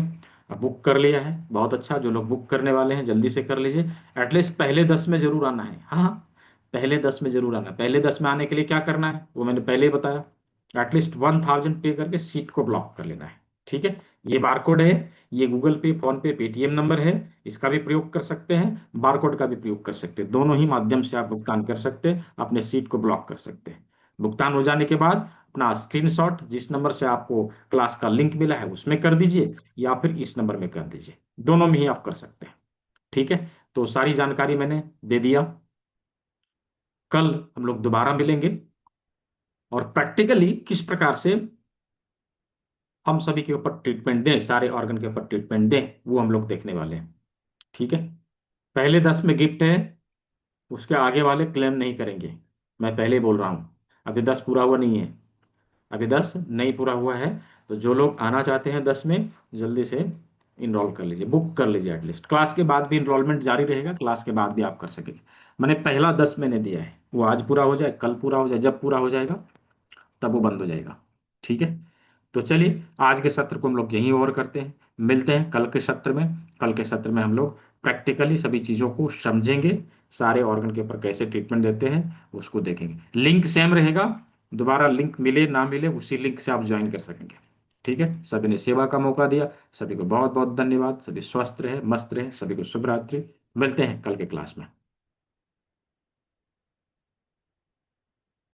बुक कर लिया है बहुत अच्छा, जो लोग बुक करने वाले हैं जल्दी से कर लीजिए। एटलीस्ट पहले 10 में जरूर आना है। हाँ हाँ, पहले 10 में जरूर आना है। पहले 10 में आने के लिए क्या करना है वो मैंने पहले ही बताया। एटलीस्ट 1000 पे करके सीट को ब्लॉक कर लेना है। ठीक है। ये बारकोड है, ये गूगल पे, फोन पे, पेटीएम नंबर है। इसका भी प्रयोग कर सकते हैं, बारकोड का भी प्रयोग कर सकते हैं। दोनों ही माध्यम से आप भुगतान कर सकते हैं, अपने सीट को ब्लॉक कर सकते हैं। भुगतान हो जाने के बाद अपना स्क्रीनशॉट जिस नंबर से आपको क्लास का लिंक मिला है उसमें कर दीजिए, या फिर इस नंबर में कर दीजिए। दोनों में ही आप कर सकते हैं। ठीक है। तो सारी जानकारी मैंने दे दिया। कल हम लोग दोबारा मिलेंगे और प्रैक्टिकली किस प्रकार से हम सभी के ऊपर ट्रीटमेंट दें, सारे ऑर्गन के ऊपर ट्रीटमेंट दें, वो हम लोग देखने वाले हैं। ठीक है। पहले 10 में गिफ्ट है, उसके आगे वाले क्लेम नहीं करेंगे। मैं पहले ही बोल रहा हूँ, अभी 10 पूरा हुआ नहीं है, अभी 10 नहीं पूरा हुआ है। तो जो लोग आना चाहते हैं 10 में, जल्दी से इनरोल कर लीजिए, बुक कर लीजिए। एटलीस्ट क्लास के बाद भी इनरोलमेंट जारी रहेगा, क्लास के बाद भी आप कर सकेंगे। मैंने पहला 10 मैंने दिया है, वो आज पूरा हो जाए, कल पूरा हो जाए, जब पूरा हो जाएगा तब वो बंद हो जाएगा। ठीक है। तो चलिए आज के सत्र को हम लोग यहीं ओवर करते हैं। मिलते हैं कल के सत्र में। कल के सत्र में हम लोग प्रैक्टिकली सभी चीज़ों को समझेंगे, सारे ऑर्गन के ऊपर कैसे ट्रीटमेंट देते हैं उसको देखेंगे। लिंक सेम रहेगा, दोबारा लिंक मिले ना मिले उसी लिंक से आप ज्वाइन कर सकेंगे। ठीक है। सभी ने सेवा का मौका दिया, सभी को बहुत बहुत धन्यवाद। सभी स्वस्थ रहे, मस्त रहे, सभी को शुभ रात्रि। मिलते हैं कल के क्लास में।